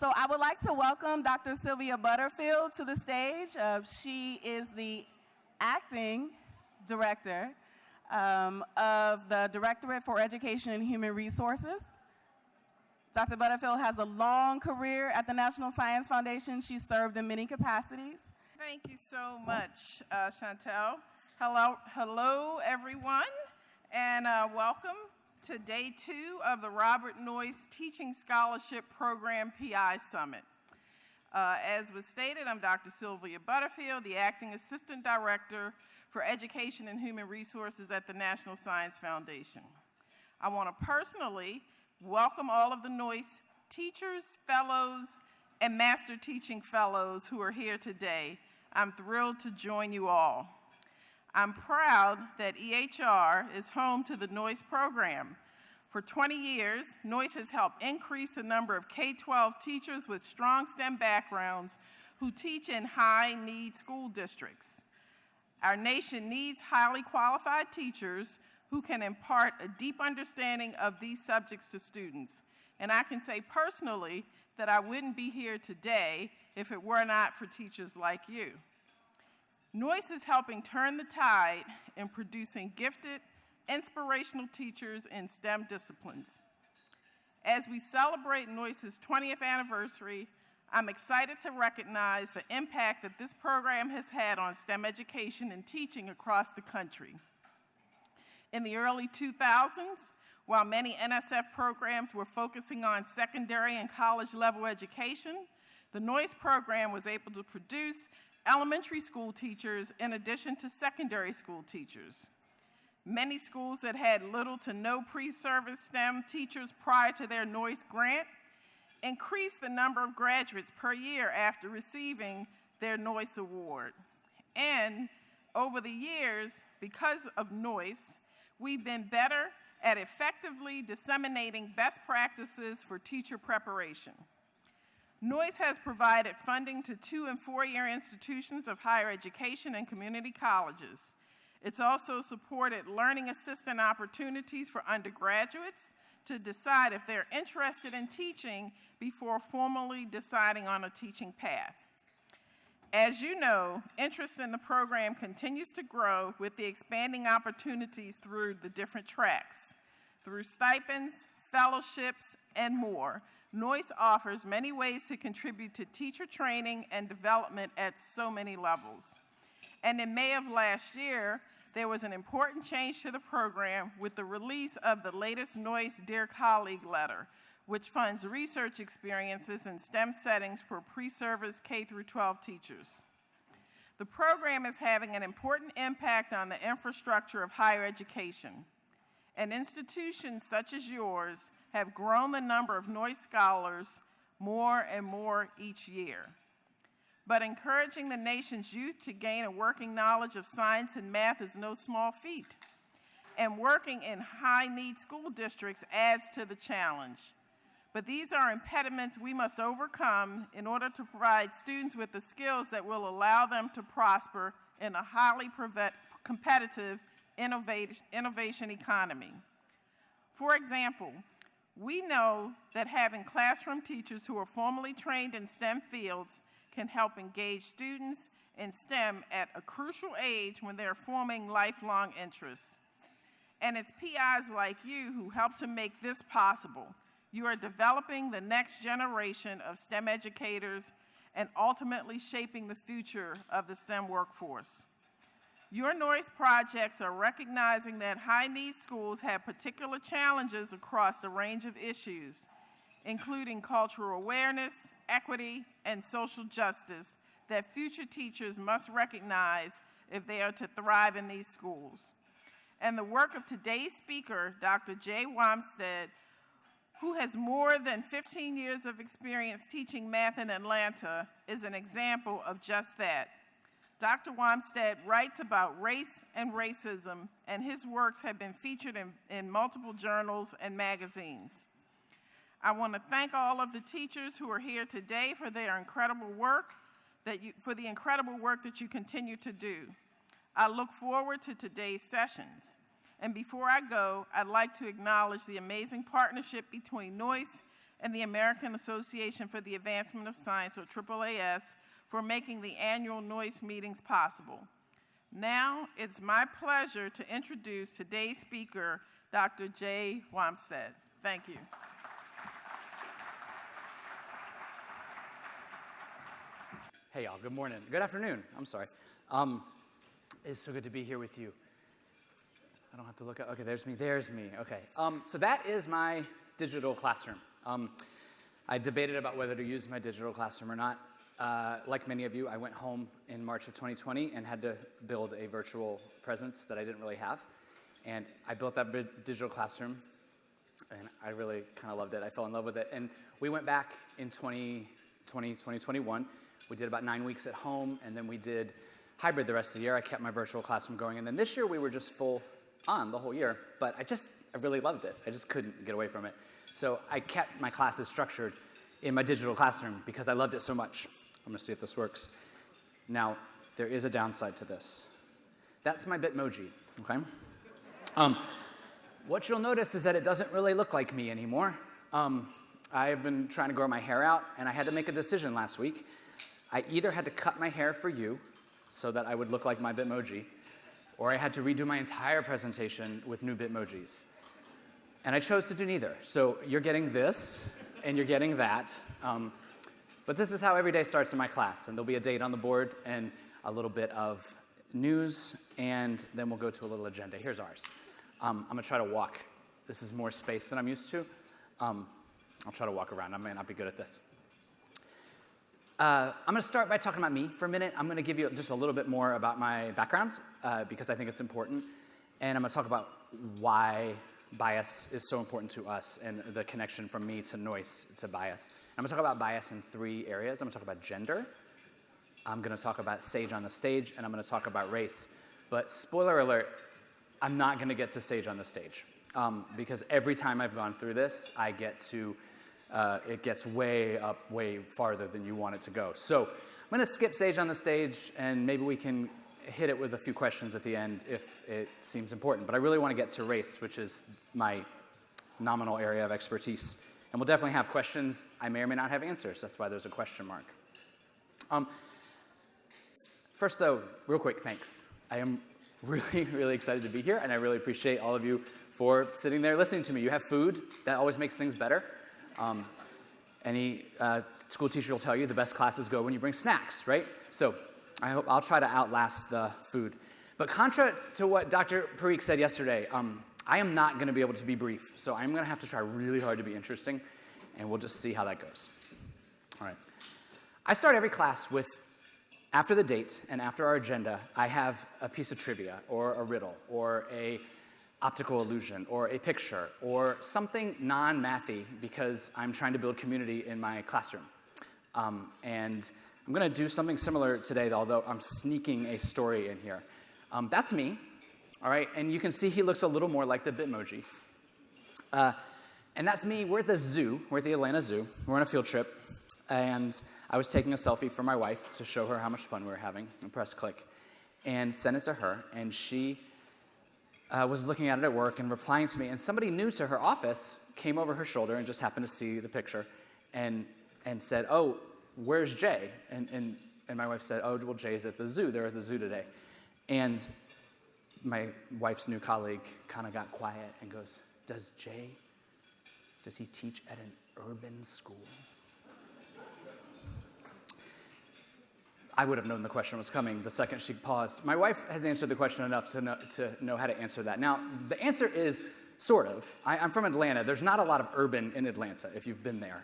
So I would like to welcome Dr. Sylvia Butterfield to the stage. She is the acting director of the Directorate for Education and Human Resources. Dr. Butterfield has a long career at the National Science Foundation. She served in many capacities. Thank you so much, Chantel. Hello, everyone, and welcome to Day 2 of the Robert Noyce Teaching Scholarship Program PI Summit. As was stated, I'm Dr. Sylvia Butterfield, the Acting Assistant Director for Education and Human Resources at the National Science Foundation. I want to personally welcome all of the Noyce teachers, fellows, and Master Teaching Fellows who are here today. I'm thrilled to join you all. I'm proud that EHR is home to the Noyce program. For 20 years, Noyce has helped increase the number of K-12 teachers with strong STEM backgrounds who teach in high-need school districts. Our nation needs highly qualified teachers who can impart a deep understanding of these subjects to students. And I can say personally that I wouldn't be here today if it were not for teachers like you. Noyce is helping turn the tide in producing gifted, inspirational teachers in STEM disciplines. As we celebrate Noyce's 20th anniversary, I'm excited to recognize the impact that this program has had on STEM education and teaching across the country. In the early 2000s, while many NSF programs were focusing on secondary and college level education, the Noyce program was able to produce elementary school teachers in addition to secondary school teachers. Many schools that had little to no pre-service STEM teachers prior to their Noyce grant increased the number of graduates per year after receiving their Noyce award. And over the years, because of Noyce, we've been better at effectively disseminating best practices for teacher preparation. Noyce has provided funding to 2- and 4-year institutions of higher education and community colleges. It's also supported learning assistant opportunities for undergraduates to decide if they're interested in teaching before formally deciding on a teaching path. As you know, interest in the program continues to grow with the expanding opportunities through the different tracks. Through stipends, fellowships, and more, Noyce offers many ways to contribute to teacher training and development at so many levels. And in May of last year, there was an important change to the program with the release of the latest Noyce Dear Colleague letter, which funds research experiences in STEM settings for pre-service K-12 teachers. The program is having an important impact on the infrastructure of higher education, and institutions such as yours have grown the number of Noyce scholars more and more each year. But encouraging the nation's youth to gain a working knowledge of science and math is no small feat, and working in high-need school districts adds to the challenge. But these are impediments we must overcome in order to provide students with the skills that will allow them to prosper in a highly competitive innovation economy. For example, we know that having classroom teachers who are formally trained in STEM fields can help engage students in STEM at a crucial age when they're forming lifelong interests. And it's PIs like you who help to make this possible. You are developing the next generation of STEM educators and ultimately shaping the future of the STEM workforce. Your Noyce projects are recognizing that high-need schools have particular challenges across a range of issues, including cultural awareness, equity, and social justice that future teachers must recognize if they are to thrive in these schools. And the work of today's speaker, Dr. J Wompstead, who has more than 15 years of experience teaching math in Atlanta, is an example of just that. Dr. Wamsted writes about race and racism, and his works have been featured in multiple journals and magazines. I want to thank all of the teachers who are here today for their incredible work, for the incredible work that you continue to do. I look forward to today's sessions. And before I go, I'd like to acknowledge the amazing partnership between Noyce and the American Association for the Advancement of Science, or AAAS, for making the annual Noyce meetings possible. Now, it's my pleasure to introduce today's speaker, Dr. J Wompstead. Thank you. Hey, y'all. Good morning. Good afternoon. I'm sorry. It's so good to be here with you. I don't have to look at, okay, there's me. Okay. So that is my digital classroom. I debated about whether to use my digital classroom or not. Like many of you, I went home in March of 2020 and had to build a virtual presence that I didn't really have. And I built that digital classroom, and I really kind of loved it. I fell in love with it. And we went back in 2021. We did about 9 weeks at home, and then we did hybrid the rest of the year. I kept my virtual classroom going. And then this year, we were just full on the whole year. But I really loved it. I just couldn't get away from it. So I kept my classes structured in my digital classroom because I loved it so much. I'm going to see if this works. Now, there is a downside to this. That's my Bitmoji, okay? What you'll notice is that it doesn't really look like me anymore. I've been trying to grow my hair out, and I had to make a decision last week. I either had to cut my hair for you so that I would look like my Bitmoji, or I had to redo my entire presentation with new Bitmojis. And I chose to do neither. So you're getting this, and you're getting that. But this is how every day starts in my class. And there'll be a date on the board and a little bit of news, and then we'll go to a little agenda. Here's ours. I'm going to try to walk. This is more space than I'm used to. I'll try to walk around. I may not be good at this. I'm going to start by talking about me for a minute. I'm going to give you just a little bit more about my background because I think it's important. And I'm going to talk about why bias is so important to us and the connection from me to Noyce to bias. I'm going to talk about bias in 3 areas. I'm going to talk about gender. I'm going to talk about sage on the stage, and I'm going to talk about race. But spoiler alert, I'm not going to get to sage on the stage because every time I've gone through this, I get to, it gets way up, way farther than you want it to go. So I'm going to skip sage on the stage, and maybe we can hit it with a few questions at the end if it seems important. But I really want to get to race, which is my nominal area of expertise. And we'll definitely have questions. I may or may not have answers. That's why there's a question mark. First, though, real quick, thanks. I am really, really excited to be here, and I really appreciate all of you for sitting there listening to me. You have food. That always makes things better. Any school teacher will tell you the best classes go when you bring snacks, right? So I'll try to outlast the food. But contra to what Dr. Parikh said yesterday, I am not going to be able to be brief. So I'm going to have to try really hard to be interesting, and we'll just see how that goes. All right. I start every class with, after the date and after our agenda, I have a piece of trivia or a riddle or a optical illusion or a picture or something non-mathy because I'm trying to build community in my classroom. And I'm going to do something similar today, although I'm sneaking a story in here. That's me, all right? And you can see he looks a little more like the Bitmoji. And that's me. We're at the zoo. We're at the Atlanta Zoo. We're on a field trip. And I was taking a selfie for my wife to show her how much fun we were having. I pressed click and sent it to her. And she was looking at it at work and replying to me. And somebody new to her office came over her shoulder and just happened to see the picture and said, "Oh, where's Jay?" And my wife said, "Oh, well, Jay's at the zoo. They're at the zoo today." And my wife's new colleague kind of got quiet and goes, does he teach at an urban school?" I would have known the question was coming the second she paused. My wife has answered the question enough to know how to answer that. Now, the answer is sort of. I'm from Atlanta. There's not a lot of urban in Atlanta, if you've been there.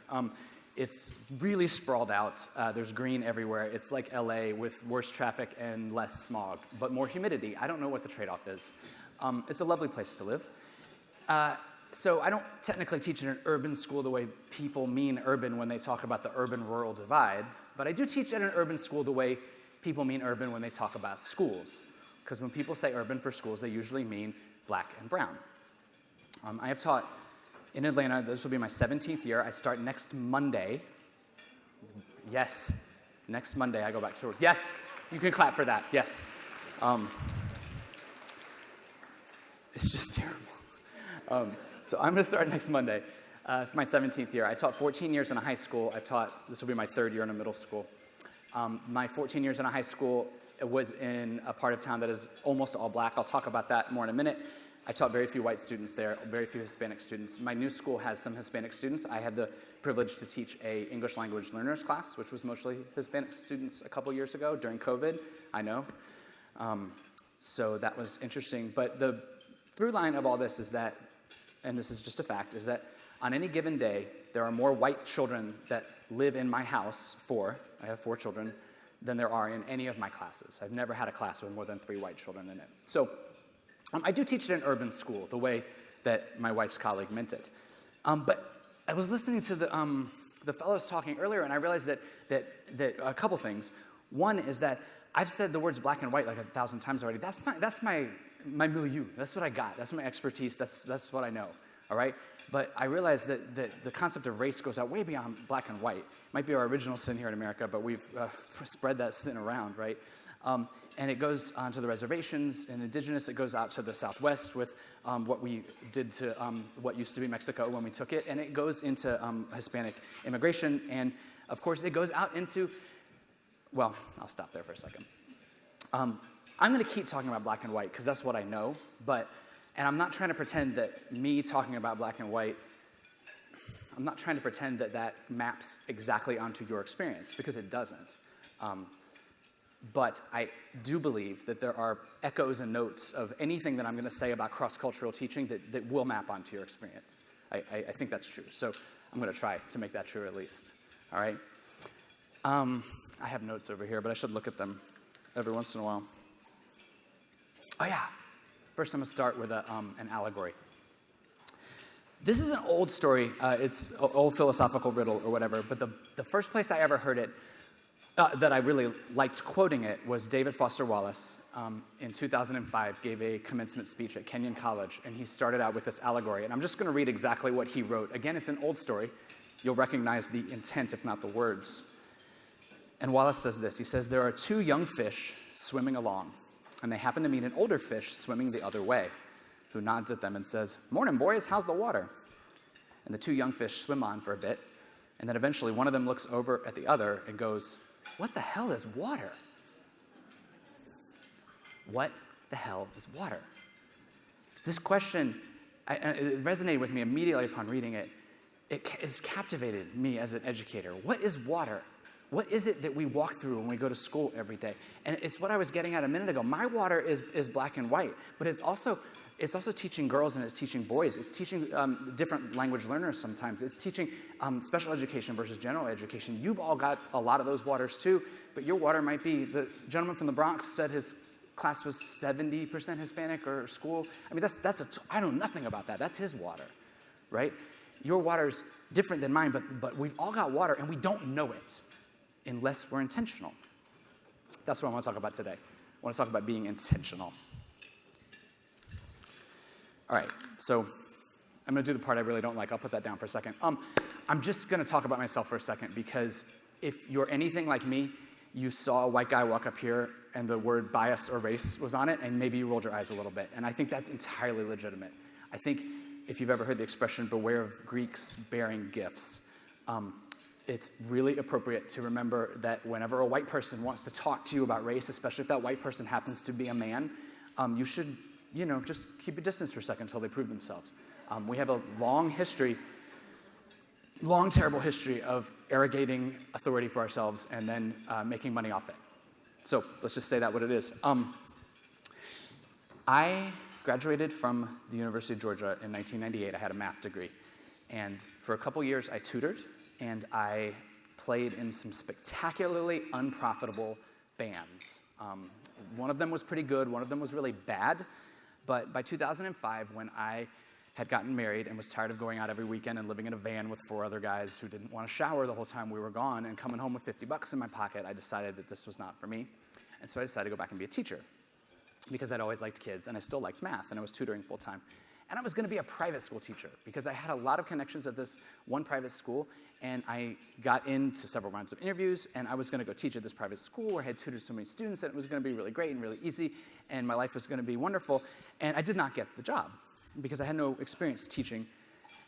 It's really sprawled out. There's green everywhere. It's like LA with worse traffic and less smog, but more humidity. I don't know what the trade-off is. It's a lovely place to live. So I don't technically teach in an urban school the way people mean urban when they talk about the urban-rural divide, but I do teach at an urban school the way people mean urban when they talk about schools. Because when people say urban for schools, they usually mean black and brown. I have taught in Atlanta. This will be my 17th year. I start next Monday. Yes, next Monday I go back to work. Yes, you can clap for that. Yes. It's just terrible. So I'm going to start next Monday. for my 17th year. I taught 14 years in a high school. This will be my 3rd year in a middle school. My 14 years in a high school was in a part of town that is almost all black. I'll talk about that more in a minute. I taught very few white students there, very few Hispanic students. My new school has some Hispanic students. I had the privilege to teach a English language learners class, which was mostly Hispanic students a couple years ago during COVID, I know. So that was interesting. But the through line of all this is that, and this is just a fact, is that on any given day, there are more white children that live in my house, I have 4 children, than there are in any of my classes. I've never had a class with more than 3 white children in it. So I do teach at an urban school, the way that my wife's colleague meant it. But I was listening to the fellows talking earlier, and I realized that a couple things. One is that I've said the words black and white like 1,000 times already. That's my milieu. That's what I got. That's my expertise. That's what I know. All right? But I realized that the concept of race goes out way beyond black and white. It might be our original sin here in America, but we've spread that sin around, right? And it goes on to the reservations. In Indigenous, it goes out to the Southwest with what we did to what used to be Mexico when we took it. And it goes into Hispanic immigration. And, of course, it goes out into, well, I'll stop there for a second. I'm going to keep talking about black and white because that's what I know. And I'm not trying to pretend that me talking about black and white, I'm not trying to pretend that that maps exactly onto your experience, because it doesn't. But I do believe that there are echoes and notes of anything that I'm going to say about cross-cultural teaching that will map onto your experience. I think that's true. So I'm going to try to make that true at least. All right? I have notes over here, but I should look at them every once in a while. Oh, yeah. First, I'm going to start with an allegory. This is an old story. It's an old philosophical riddle or whatever, but the first place I ever heard it, that I really liked quoting it, was David Foster Wallace in 2005 gave a commencement speech at Kenyon College, and he started out with this allegory. And I'm just going to read exactly what he wrote. Again, it's an old story. You'll recognize the intent, if not the words. And Wallace says this. He says, "There are 2 young fish swimming along, and they happen to meet an older fish swimming the other way, who nods at them and says, 'Morning, boys, how's the water?' And the 2 young fish swim on for a bit, and then eventually one of them looks over at the other and goes, 'What the hell is water?' What the hell is water?" This question, it resonated with me immediately upon reading it. It has captivated me as an educator. What is water? What is it that we walk through when we go to school every day? And it's what I was getting at a minute ago. My water is black and white, but it's also teaching girls and it's teaching boys. It's teaching different language learners sometimes. It's teaching special education versus general education. You've all got a lot of those waters too, but your water might be, the gentleman from the Bronx said his class was 70% Hispanic or school. I mean, I know nothing about that. That's his water, right? Your water's different than mine, but we've all got water and we don't know it unless we're intentional. That's what I want to talk about today. I want to talk about being intentional. All right, so I'm going to do the part I really don't like. I'll put that down for a second. I'm just going to talk about myself for a second, because if you're anything like me, you saw a white guy walk up here and the word bias or race was on it, and maybe you rolled your eyes a little bit. And I think that's entirely legitimate. I think if you've ever heard the expression, beware of Greeks bearing gifts, it's really appropriate to remember that whenever a white person wants to talk to you about race, especially if that white person happens to be a man, you should, just keep a distance for a second until they prove themselves. We have a long terrible history of arrogating authority for ourselves and then making money off it. So let's just say that what it is. I graduated from the University of Georgia in 1998. I had a math degree. And for a couple years, I tutored, and I played in some spectacularly unprofitable bands. One of them was pretty good, one of them was really bad, but by 2005, when I had gotten married and was tired of going out every weekend and living in a van with 4 other guys who didn't want to shower the whole time we were gone and coming home with $50 in my pocket, I decided that this was not for me. And so I decided to go back and be a teacher, because I'd always liked kids and I still liked math, and I was tutoring full time. And I was going to be a private school teacher because I had a lot of connections at this one private school, and I got into several rounds of interviews, and I was going to go teach at this private school where I had tutored so many students, and it was going to be really great and really easy, and my life was going to be wonderful. And I did not get the job because I had no experience teaching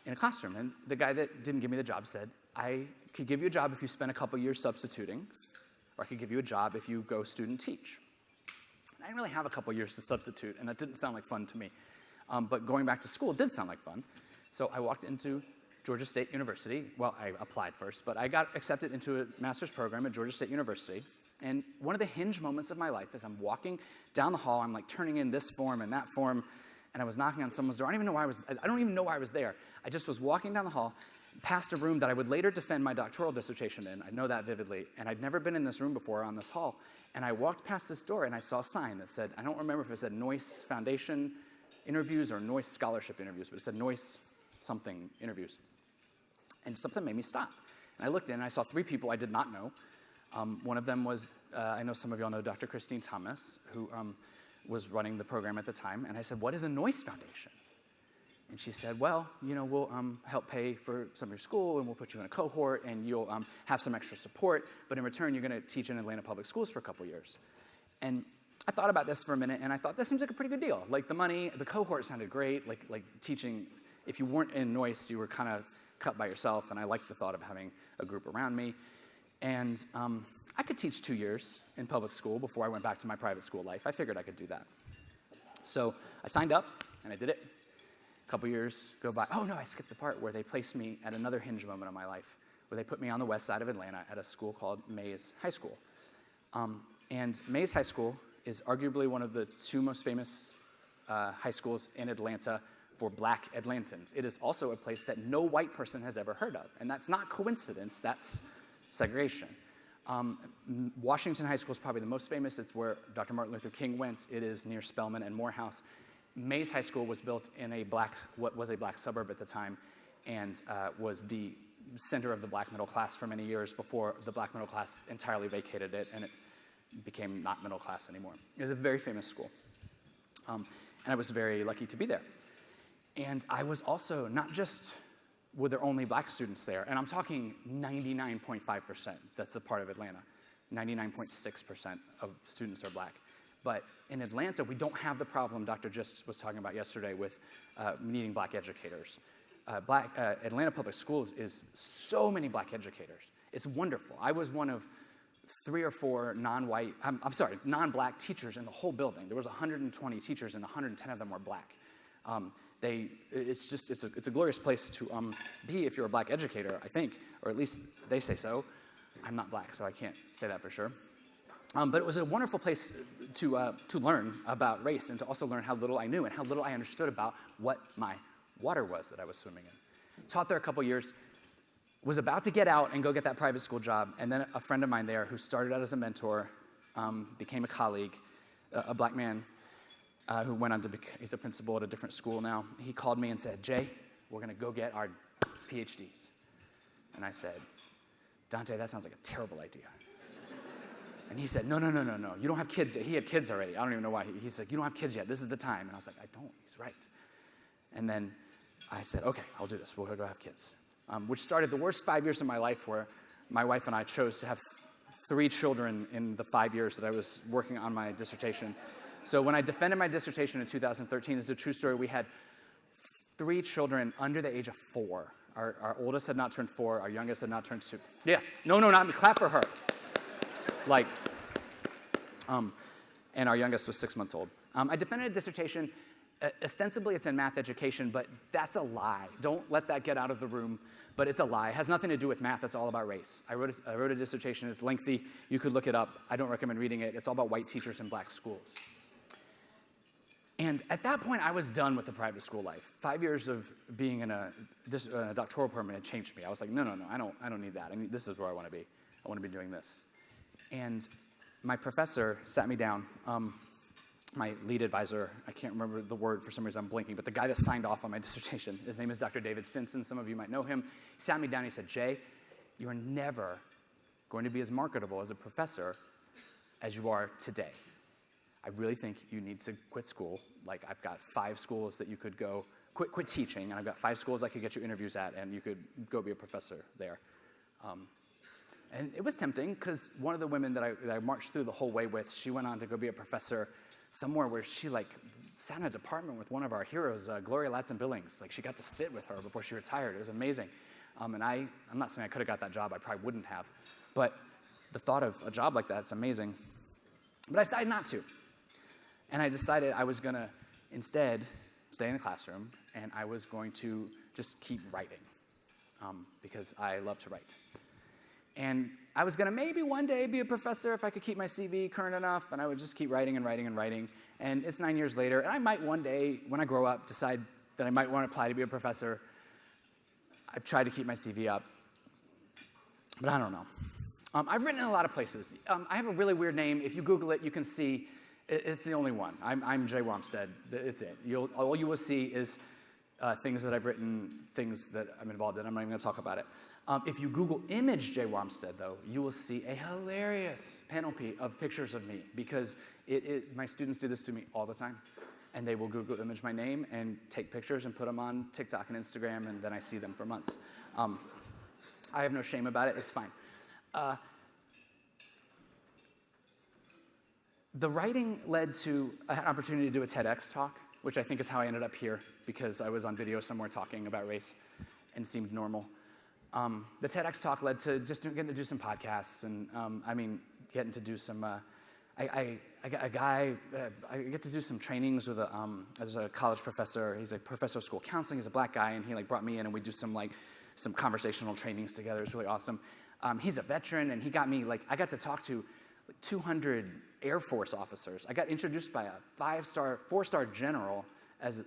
in a classroom. And the guy that didn't give me the job said, I could give you a job if you spend a couple years substituting, or I could give you a job if you go student teach. And I didn't really have a couple years to substitute, and that didn't sound like fun to me. But going back to school did sound like fun. So I walked into Georgia State University. Well, I applied first, but I got accepted into a master's program at Georgia State University. And one of the hinge moments of my life is I'm walking down the hall, I'm like turning in this form and that form, and I was knocking on someone's door. I don't even know why I was there. I just was walking down the hall, past a room that I would later defend my doctoral dissertation in. I know that vividly. And I'd never been in this room before on this hall. And I walked past this door and I saw a sign that said, I don't remember if it said Noyce Foundation interviews or Noyce Scholarship interviews, but it said Noyce something interviews. And something made me stop. And I looked in and I saw 3 people I did not know. One of them was, I know some of you all know Dr. Christine Thomas, who was running the program at the time. And I said, what is a Noyce Foundation? And she said, well, we'll help pay for some of your school, and we'll put you in a cohort, and you'll have some extra support, but in return, you're going to teach in Atlanta Public Schools for a couple years. And I thought about this for a minute, and I thought, this seems like a pretty good deal. Like, the money, the cohort sounded great, like teaching. If you weren't in Noyce, you were kind of cut by yourself, and I liked the thought of having a group around me. And I could teach 2 years in public school before I went back to my private school life. I figured I could do that. So I signed up, and I did it. A couple years go by. Oh, no, I skipped the part where they placed me at another hinge moment of my life, where they put me on the west side of Atlanta at a school called Mays High School. And Mays High School is arguably one of the 2 most famous high schools in Atlanta for black Atlantans. It is also a place that no white person has ever heard of. And that's not coincidence, that's segregation. Washington High School is probably the most famous. It's where Dr. Martin Luther King went. It is near Spelman and Morehouse. Mays High School was built in what was a black suburb at the time, and was the center of the black middle class for many years before the black middle class entirely vacated it, and it became not middle class anymore. It was a very famous school, and I was very lucky to be there. And I was also, not just were there only black students there, and I'm talking 99.5%, that's the part of Atlanta, 99.6% of students are black. But in Atlanta, we don't have the problem Dr. Just was talking about yesterday with needing black educators. Atlanta Public Schools is so many black educators. It's wonderful. I was one of 3 or 4 non-black teachers in the whole building. There was 120 teachers, and 110 of them were black. It's a glorious place to be if you're a black educator, I think, or at least they say so. I'm not black, so I can't say that for sure. But it was a wonderful place to learn about race, and to also learn how little I knew and how little I understood about what my water was that I was swimming in. Taught there a couple years, was about to get out and go get that private school job, and then a friend of mine there who started out as a mentor became a colleague, a black man who went on to he's a principal at a different school now. He called me and said, Jay, we're going to go get our PhDs. And I said, Dante, that sounds like a terrible idea. And he said, no, you don't have kids yet. He had kids already. I don't even know why. He's like, you don't have kids yet. This is the time. And I was like, I don't. He's right. And then I said, okay, I'll do this. We'll go have kids. Which started the worst 5 years of my life, where my wife and I chose to have 3 children in the 5 years that I was working on my dissertation. So when I defended my dissertation in 2013, this is a true story, we had 3 children under the age of 4. Our oldest had not turned 4. Our youngest had not turned 2. Yes. No, not me. Clap for her. And our youngest was 6 months old. I defended a dissertation. Ostensibly, it's in math education, but that's a lie. Don't let that get out of the room, but it's a lie. It has nothing to do with math. It's all about race. I wrote a dissertation. It's lengthy. You could look it up. I don't recommend reading it. It's all about white teachers in black schools. And at that point, I was done with the private school life. 5 years of being in a doctoral program had changed me. I was like, no, I don't need that. I mean, this is where I want to be. I want to be doing this. And my professor sat me down, my lead advisor, I can't remember the word for some reason, I'm blinking, but the guy that signed off on my dissertation, his name is Dr. David Stinson. Some of you might know him. He sat me down and he said, Jay, you are never going to be as marketable as a professor as you are today. I really think you need to quit school. Like, I've got 5 schools that you could go, quit teaching, and I've got 5 schools I could get you interviews at, and you could go be a professor there. And it was tempting, because one of the women that I marched through the whole way with, she went on to go be a professor somewhere where she sat in a department with one of our heroes, Gloria Latson-Billings. Like, she got to sit with her before she retired. It was amazing. And I'm not saying I could have got that job. I probably wouldn't have. But the thought of a job like that is amazing. But I decided not to. And I decided I was going to instead stay in the classroom, and I was going to just keep writing because I love to write. And I was going to maybe one day be a professor if I could keep my CV current enough, and I would just keep writing and writing and writing. And it's 9 years later, and I might one day, when I grow up, decide that I might want to apply to be a professor. I've tried to keep my CV up, but I don't know. I've written in a lot of places. I have a really weird name. If you Google it, you can see it's the only one. I'm J Wompstead. It's it. All you will see is things that I've written, things that I'm involved in. I'm not even going to talk about it. If you Google image J Wompstead, though, you will see a hilarious panoply of pictures of me, because my students do this to me all the time. And they will Google image my name and take pictures and put them on Tic Tac and Instagram, and then I see them for months. I have no shame about it. It's fine. The writing led to an opportunity to do a TEDx talk, which I think is how I ended up here, because I was on video somewhere talking about race and seemed normal. The TEDx talk led to just getting to do some podcasts, and getting to do some. I get to do some trainings with as a college professor. He's a professor of school counseling. He's a black guy, and he brought me in, and we do some conversational trainings together. It's really awesome. He's a veteran, and he got me I got to talk to 200 Air Force officers. I got introduced by a 4-star general as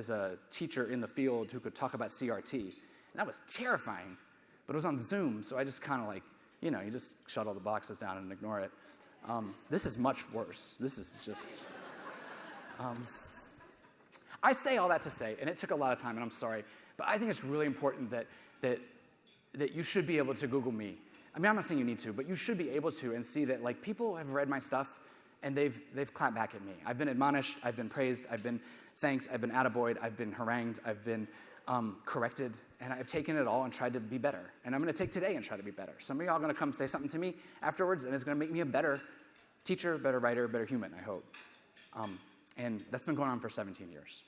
a teacher in the field who could talk about CRT. And that was terrifying, but it was on Zoom, so I just kind of you just shut all the boxes down and ignore it. This is much worse. This is just, I say all that to say, and it took a lot of time, and I'm sorry, but I think it's really important that you should be able to Google me. I'm not saying you need to, but you should be able to and see that people have read my stuff, and they've clapped back at me. I've been admonished, I've been praised, I've been thanked, I've been attaboyed, I've been harangued, I've been corrected, and I've taken it all and tried to be better. And I'm going to take today and try to be better. Some of y'all are going to come say something to me afterwards, and it's going to make me a better teacher, better writer, better human, I hope. And that's been going on for 17 years.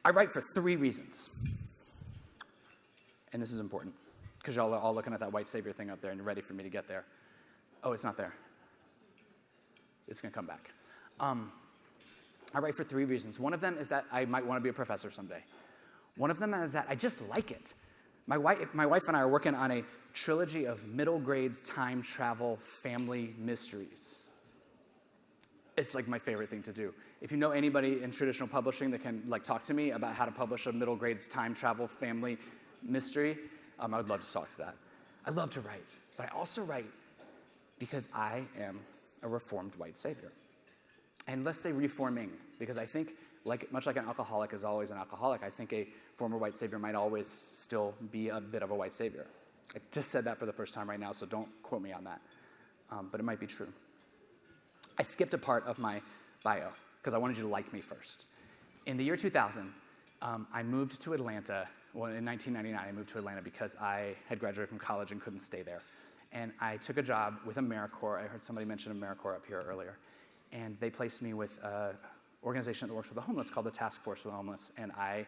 I write for 3 reasons. And this is important, because y'all are all looking at that white savior thing up there and you're ready for me to get there. Oh, it's not there. It's going to come back. I write for 3 reasons. One of them is that I might want to be a professor someday. One of them is that I just like it. My wife and I are working on a trilogy of middle grades time travel family mysteries. It's my favorite thing to do. If you know anybody in traditional publishing that can talk to me about how to publish a middle grades time travel family mystery, I would love to talk to that. I love to write, but I also write because I am a reformed white savior. And let's say reforming, because I think, much like an alcoholic is always an alcoholic, I think a former white savior might always still be a bit of a white savior. I just said that for the first time right now, so don't quote me on that. But it might be true. I skipped a part of my bio, because I wanted you to like me first. In the year 2000, I moved to Atlanta. Well, in 1999, I moved to Atlanta because I had graduated from college and couldn't stay there. And I took a job with AmeriCorps. I heard somebody mention AmeriCorps up here earlier. And they placed me with an organization that works with the homeless called the Task Force for the Homeless. And I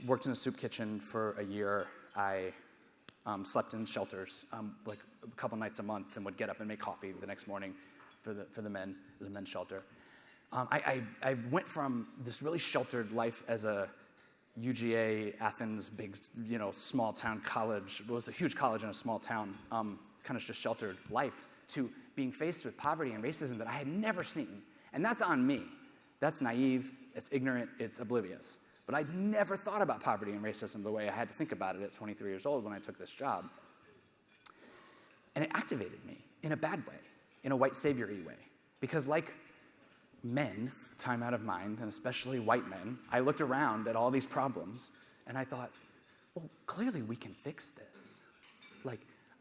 worked in a soup kitchen for a year. I slept in shelters a couple nights a month and would get up and make coffee the next morning for the men. It was a men's shelter. I went from this really sheltered life as a UGA, Athens, big, small town college. It was a huge college in a small town, kind of just sheltered life, to being faced with poverty and racism that I had never seen. And that's on me. That's naive, it's ignorant, it's oblivious. But I'd never thought about poverty and racism the way I had to think about it at 23 years old when I took this job. And it activated me in a bad way, in a white savior-y way. Because like men, time out of mind, and especially white men, I looked around at all these problems, and I thought, well, clearly we can fix this.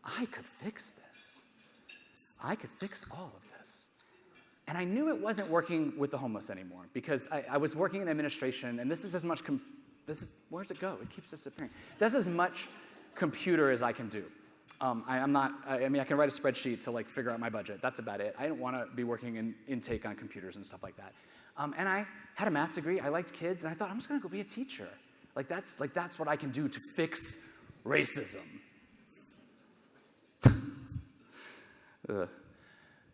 I could fix this. I could fix all of this. And I knew it wasn't working with the homeless anymore, because I was working in administration, and this is as much, where's it go? It keeps disappearing. That's as much computer as I can do. I can write a spreadsheet to like figure out my budget. That's about it. I don't want to be working in intake on computers and stuff like that. And I had a math degree. I liked kids, and I thought I'm just going to go be a teacher. That's what I can do to fix racism.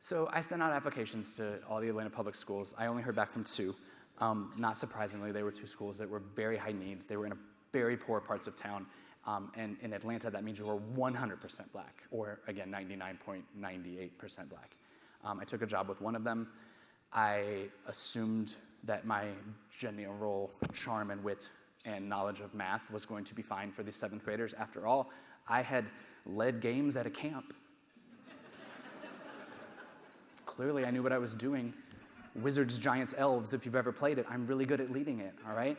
So I sent out applications to all the Atlanta public schools. I only heard back from 2. Not surprisingly, they were 2 schools that were very high needs. They were in very poor parts of town. And in Atlanta, that means you were 100% black, or again, 99.98% black. I took a job with one of them. I assumed that my general charm and wit and knowledge of math was going to be fine for the 7th graders. After all, I had led games at a camp. Clearly, I knew what I was doing. Wizards, Giants, Elves, if you've ever played it, I'm really good at leading it, all right?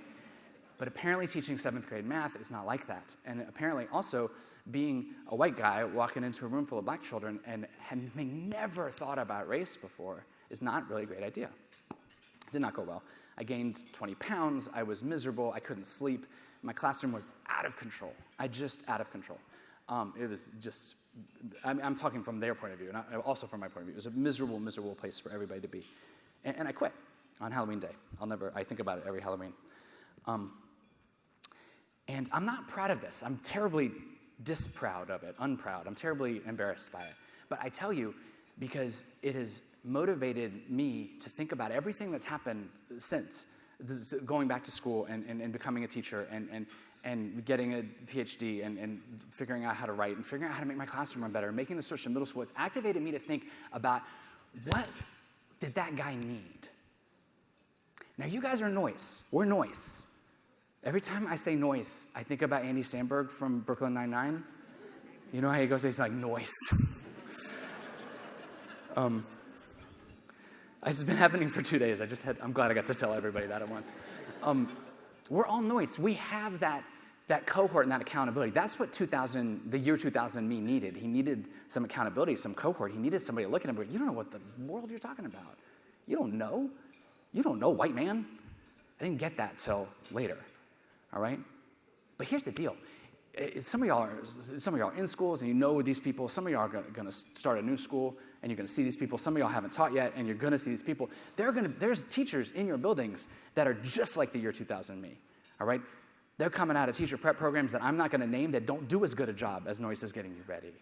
But apparently teaching 7th grade math is not like that. And apparently also being a white guy walking into a room full of black children and having never thought about race before is not really a great idea. It did not go well. I gained 20 pounds. I was miserable. I couldn't sleep. My classroom was out of control. Out of control. It was just, I'm talking from their point of view, not also from my point of view. It was a miserable, miserable place for everybody to be. And I quit on Halloween Day. I think about it every Halloween. And I'm not proud of this. I'm terribly disproud of it, unproud. I'm terribly embarrassed by it. But I tell you, because it has motivated me to think about everything that's happened since going back to school and becoming a teacher and getting a PhD and figuring out how to write and figuring out how to make my classroom run better and making the switch to middle school. It's activated me to think about what did that guy need? Now, you guys are Noyce. We're Noyce. Every time I say Noyce, I think about Andy Samberg from Brooklyn Nine-Nine. You know how he goes, he's like, Noyce. It's been happening for 2 days. I'm glad I got to tell everybody that at once. We're all Noyce. We have that cohort and that accountability. That's what the year 2000 me needed. He needed some accountability, some cohort. He needed somebody to look at him and go, you don't know what the world you're talking about. You don't know. You don't know, white man. I didn't get that till later. All right? But here's the deal. Some of y'all are in schools and you know these people. Some of y'all are going to start a new school and you're going to see these people. Some of y'all haven't taught yet and you're going to see these people. There's teachers in your buildings that are just like the year 2000 me. All right? They're coming out of teacher prep programs that I'm not going to name that don't do as good a job as Noyce is getting you ready.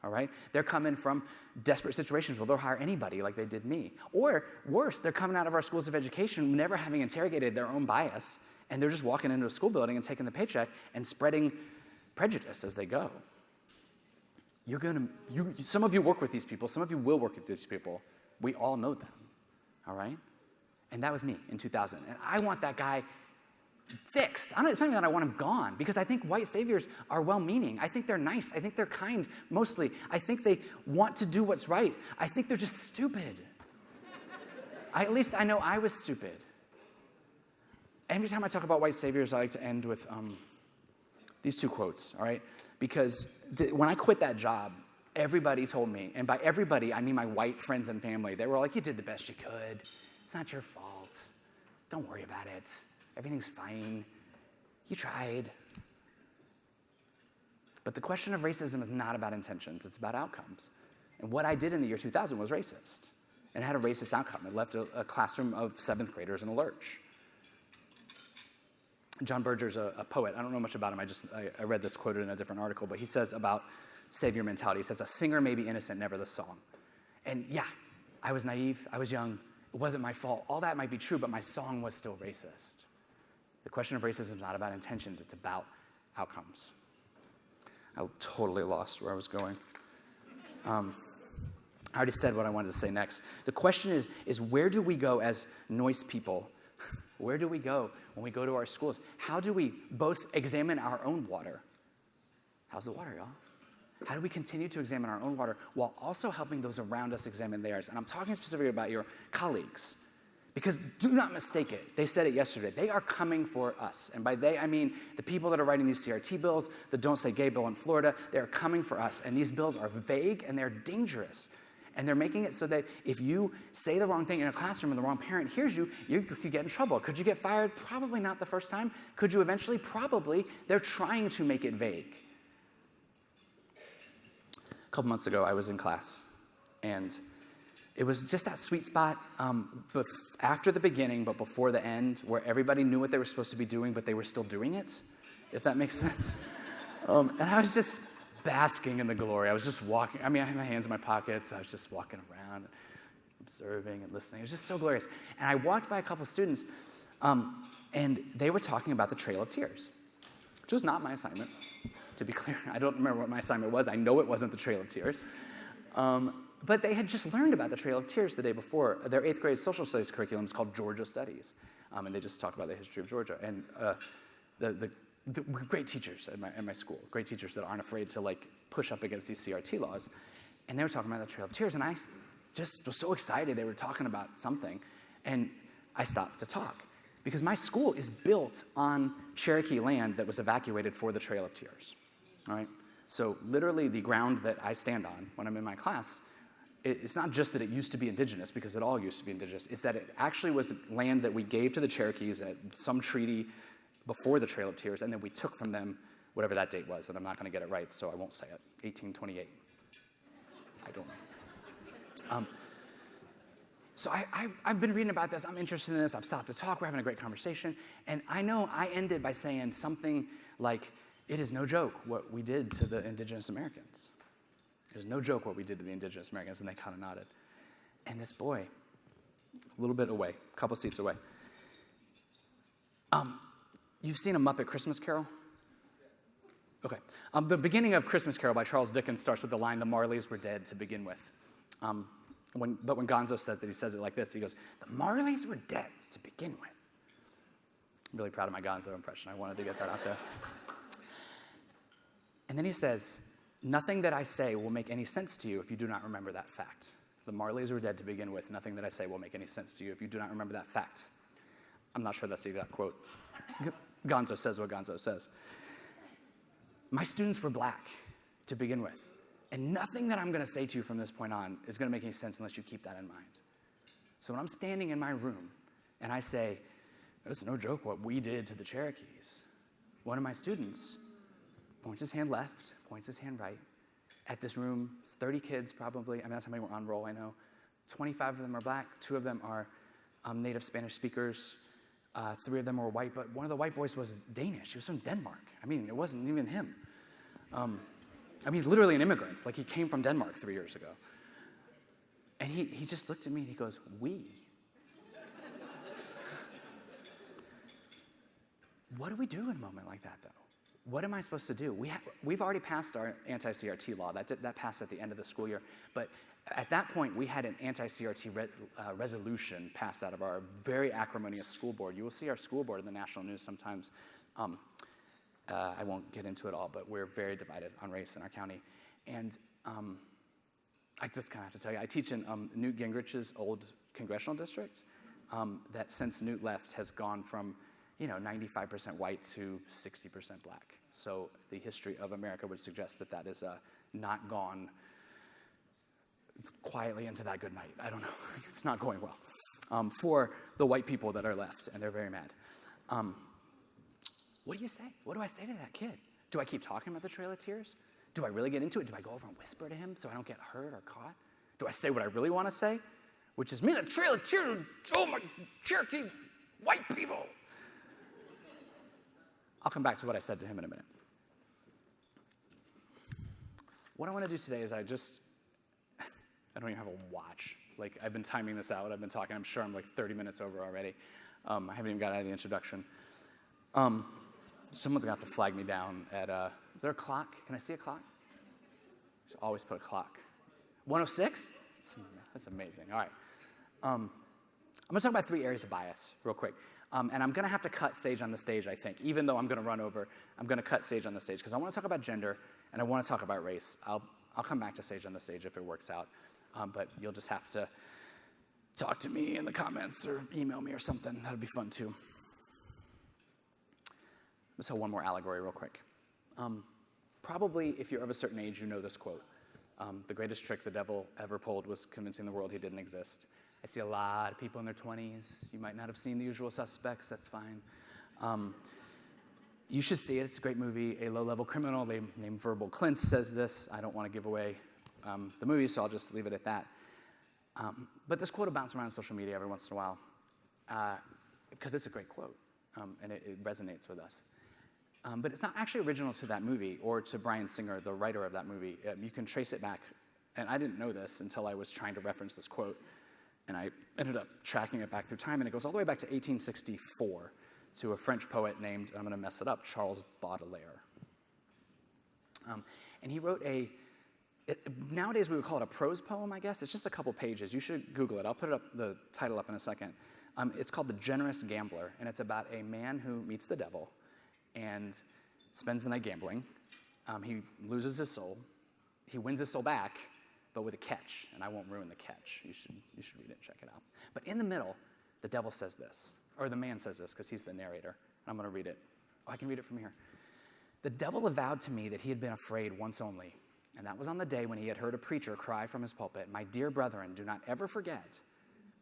All right? They're coming from desperate situations where they'll hire anybody like they did me. Or worse, they're coming out of our schools of education never having interrogated their own bias, and they're just walking into a school building and taking the paycheck and spreading prejudice as they go. Some of you work with these people. Some of you will work with these people. We all know them. All right? And that was me in 2000. And I want that guy fixed. It's not even that I want him gone, because I think white saviors are well-meaning. I think they're nice. I think they're kind, mostly. I think they want to do what's right. I think they're just stupid. At least I know I was stupid. Every time I talk about white saviors, I like to end with these 2 quotes, all right? Because when I quit that job, everybody told me, and by everybody, I mean my white friends and family, they were like, you did the best you could. It's not your fault. Don't worry about it. Everything's fine. You tried. But the question of racism is not about intentions. It's about outcomes. And what I did in the year 2000 was racist. And it had a racist outcome. It left a classroom of 7th graders in a lurch. John Berger's a poet. I don't know much about him. I read this quoted in a different article. But he says about savior mentality, he says, a singer may be innocent, never the song. And yeah, I was naive. I was young. It wasn't my fault. All that might be true, but my song was still racist. The question of racism is not about intentions. It's about outcomes. I totally lost where I was going. I already said what I wanted to say next. The question is where do we go as Noyce people? Where do we go when we go to our schools? How do we both examine our own water? How's the water, y'all? How do we continue to examine our own water while also helping those around us examine theirs? And I'm talking specifically about your colleagues. Because do not mistake it. They said it yesterday. They are coming for us. And by they, I mean the people that are writing these CRT bills, the Don't Say Gay bill in Florida, they are coming for us. And these bills are vague and they're dangerous. And they're making it so that if you say the wrong thing in a classroom and the wrong parent hears you, you could get in trouble. Could you get fired? Probably not the first time. Could you eventually? Probably. They're trying to make it vague. couple months ago, I was in class, and it was just that sweet spot but after the beginning, but before the end, where everybody knew what they were supposed to be doing, but they were still doing it, if that makes sense. And I was just basking in the glory. I was just walking. I mean, I had my hands in my pockets. I was just walking around, observing and listening. It was just so glorious. And I walked by a couple students, and they were talking about the Trail of Tears, which was not my assignment, to be clear. I don't remember what my assignment was. I know it wasn't the Trail of Tears. But they had just learned about the Trail of Tears the day before. Their 8th grade social studies curriculum is called Georgia Studies, and they just talk about the history of Georgia. And the great teachers at my school, great teachers that aren't afraid to like push up against these CRT laws. And they were talking about the Trail of Tears, and I just was so excited they were talking about something. And I stopped to talk, because my school is built on Cherokee land that was evacuated for the Trail of Tears, all right? So literally the ground that I stand on when I'm in my class, it's not just that it used to be indigenous, because it all used to be indigenous. It's that it actually was land that we gave to the Cherokees at some treaty before the Trail of Tears, and then we took from them whatever that date was, and I'm not going to get it right, so I won't say it. 1828. I don't know. So I've been reading about this. I'm interested in this. I've stopped to talk. We're having a great conversation. And I know I ended by saying something like, it is no joke what we did to the indigenous Americans. It is no joke what we did to the indigenous Americans. And they kind of nodded. And this boy, a little bit away, a couple seats away. You've seen A Muppet Christmas Carol? Okay. The beginning of Christmas Carol by Charles Dickens starts with the line, "The Marleys were dead to begin with." But when Gonzo says it, he says it like this. He goes, "The Marleys were dead to begin with." I'm really proud of my Gonzo impression. I wanted to get that out there. And then he says, "Nothing that I say will make any sense to you if you do not remember that fact." The Marleys were dead to begin with. Nothing that I say will make any sense to you if you do not remember that fact. I'm not sure that's the exact quote. Gonzo says what Gonzo says. My students were black to begin with. And nothing that I'm going to say to you from this point on is going to make any sense unless you keep that in mind. So when I'm standing in my room and I say, "It's no joke what we did to the Cherokees," one of my students points his hand left, points his hand right. At this room, it's 30 kids probably. I mean, that's how many were on roll, I know. 25 of them are black. 2 of them are native Spanish speakers. 3 of them were white, but one of the white boys was Danish. He was from Denmark. I mean, it wasn't even him. I mean, he's literally an immigrant. Like, he came from Denmark 3 years ago. And he just looked at me and he goes, "We." What do we do in a moment like that, though? What am I supposed to do? We've already passed our anti-CRT law. That passed at the end of the school year. But at that point, we had an anti-CRT resolution passed out of our very acrimonious school board. You will see our school board in the national news sometimes. I won't get into it all, but we're very divided on race in our county. And I just kind of have to tell you, I teach in Newt Gingrich's old congressional district that since Newt left has gone from 95% white to 60% black. So the history of America would suggest that that is not gone quietly into that good night. I don't know. It's not going well for the white people that are left, and they're very mad. What do you say? What do I say to that kid? Do I keep talking about the Trail of Tears? Do I really get into it? Do I go over and whisper to him so I don't get hurt or caught? Do I say what I really want to say, which is, "Me, the Trail of Tears, oh my Cherokee white people"? I'll come back to what I said to him in a minute. What I want to do today is I don't even have a watch. Like, I've been timing this out. I've been talking. I'm sure I'm like 30 minutes over already. I haven't even got out of the introduction. Someone's going to have to flag me down at, is there a clock? Can I see a clock? Should always put a clock. 106? That's amazing. All right. I'm going to talk about 3 areas of bias real quick. And I'm going to have to cut Sage on the stage, I think. Even though I'm going to run over, I'm going to cut Sage on the stage because I want to talk about gender and I want to talk about race. I'll come back to Sage on the stage if it works out. But you'll just have to talk to me in the comments or email me or something. That'll be fun too. Let's tell one more allegory real quick. Probably if you're of a certain age, you know this quote. The greatest trick the devil ever pulled was convincing the world he didn't exist. I see a lot of people in their 20s. You might not have seen The Usual Suspects. That's fine. You should see it. It's a great movie. A low-level criminal named Verbal Clint says this. I don't want to give away the movie, so I'll just leave it at that. But this quote will bounce around social media every once in a while because it's a great quote, and it resonates with us. But it's not actually original to that movie or to Bryan Singer, the writer of that movie. You can trace it back, and I didn't know this until I was trying to reference this quote, and I ended up tracking it back through time, and it goes all the way back to 1864 to a French poet named, I'm going to mess it up, Charles Baudelaire. And he wrote nowadays we would call it a prose poem, I guess. It's just a couple pages. You should Google it. I'll put the title up in a second. It's called The Generous Gambler, and it's about a man who meets the devil and spends the night gambling. He loses his soul. He wins his soul back, but with a catch, and I won't ruin the catch. You should read it and check it out. But in the middle, the devil says this, or the man says this, because he's the narrator. And I'm going to read it. Oh, I can read it from here. The devil avowed to me that he had been afraid once only, and that was on the day when he had heard a preacher cry from his pulpit, "My dear brethren, do not ever forget,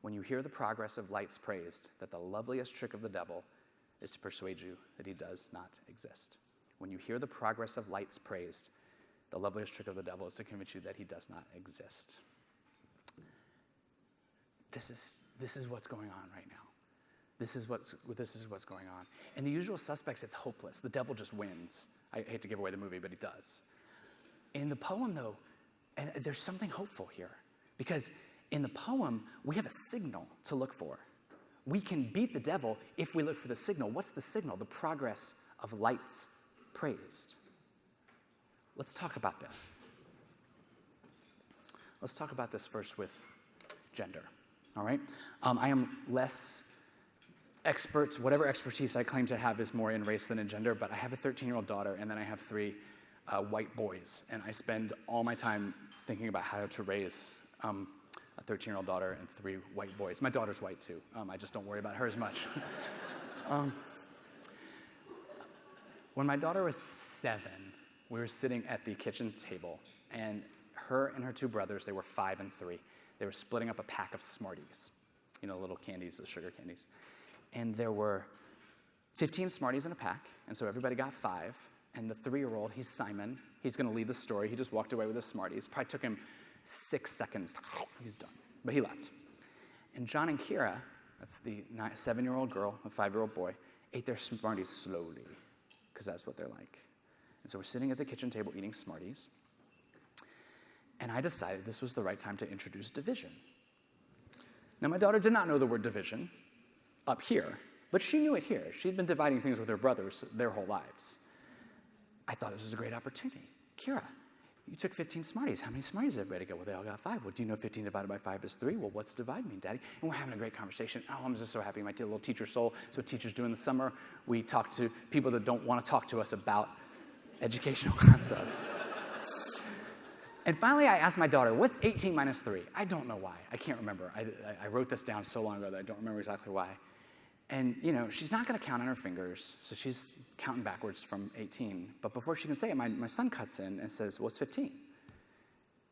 when you hear the progress of lights praised, that the loveliest trick of the devil is to persuade you that he does not exist." When you hear the progress of lights praised, the loveliest trick of the devil is to convince you that he does not exist. This is what's going on right now. This is what's going on. And The Usual Suspects, it's hopeless. The devil just wins. I hate to give away the movie, but he does. In the poem, though, and there's something hopeful here, because in the poem, we have a signal to look for. We can beat the devil if we look for the signal. What's the signal? The progress of lights praised. Let's talk about this. Let's talk about this first with gender, all right? I am less expert, whatever expertise I claim to have is more in race than in gender, but I have a 13-year-old daughter, and then I have 3 white boys, and I spend all my time thinking about how to raise a 13-year-old daughter and 3 white boys. My daughter's white, too. I just don't worry about her as much. When my daughter was 7, we were sitting at the kitchen table, and her and her 2 brothers, they were 5 and 3, they were splitting up a pack of Smarties, you know, little candies, the sugar candies. And there were 15 Smarties in a pack, and so everybody got 5. And the 3-year-old, he's Simon. He's going to lead the story. He just walked away with his Smarties. Probably took him 6 seconds. He's done. But he left. And John and Kira, that's the 7-year-old girl, a 5-year-old boy, ate their Smarties slowly, because that's what they're like. And so we're sitting at the kitchen table eating Smarties. And I decided this was the right time to introduce division. Now, my daughter did not know the word division up here, but she knew it here. She'd been dividing things with her brothers their whole lives. I thought this was a great opportunity. Kira, you took 15 Smarties. How many Smarties did everybody get? Well, they all got 5. Well, do you know 15 divided by 5 is 3? Well, what's divide mean, Daddy? And we're having a great conversation. Oh, I'm just so happy. My little teacher soul. That's what teachers do in the summer. We talk to people that don't want to talk to us about educational concepts. And finally, I asked my daughter, what's 18 minus 3? I don't know why. I can't remember. I wrote this down so long ago that I don't remember exactly why. And, you know, she's not going to count on her fingers, so she's counting backwards from 18. But before she can say it, my son cuts in and says, well, it's 15.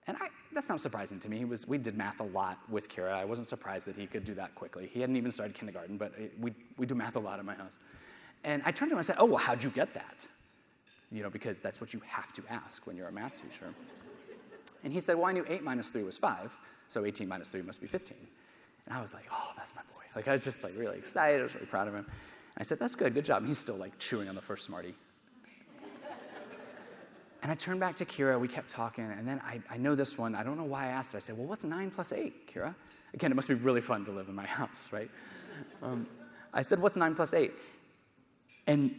And that's not surprising to me. We did math a lot with Kira. I wasn't surprised that he could do that quickly. He hadn't even started kindergarten, but we do math a lot in my house. And I turned to him and I said, oh, well, how'd you get that? You know, because that's what you have to ask when you're a math teacher. And he said, well, I knew 8 minus 3 was 5, so 18 minus 3 must be 15. And I was like, oh, that's my boy. Like, I was just, like, really excited. I was really proud of him. And I said, that's good job. And he's still, like, chewing on the first Smartie. And I turned back to Kira. We kept talking. And then I know this one. I don't know why I asked it. I said, well, what's 9 plus 8, Kira? Again, it must be really fun to live in my house, right? I said, what's 9 plus 8? And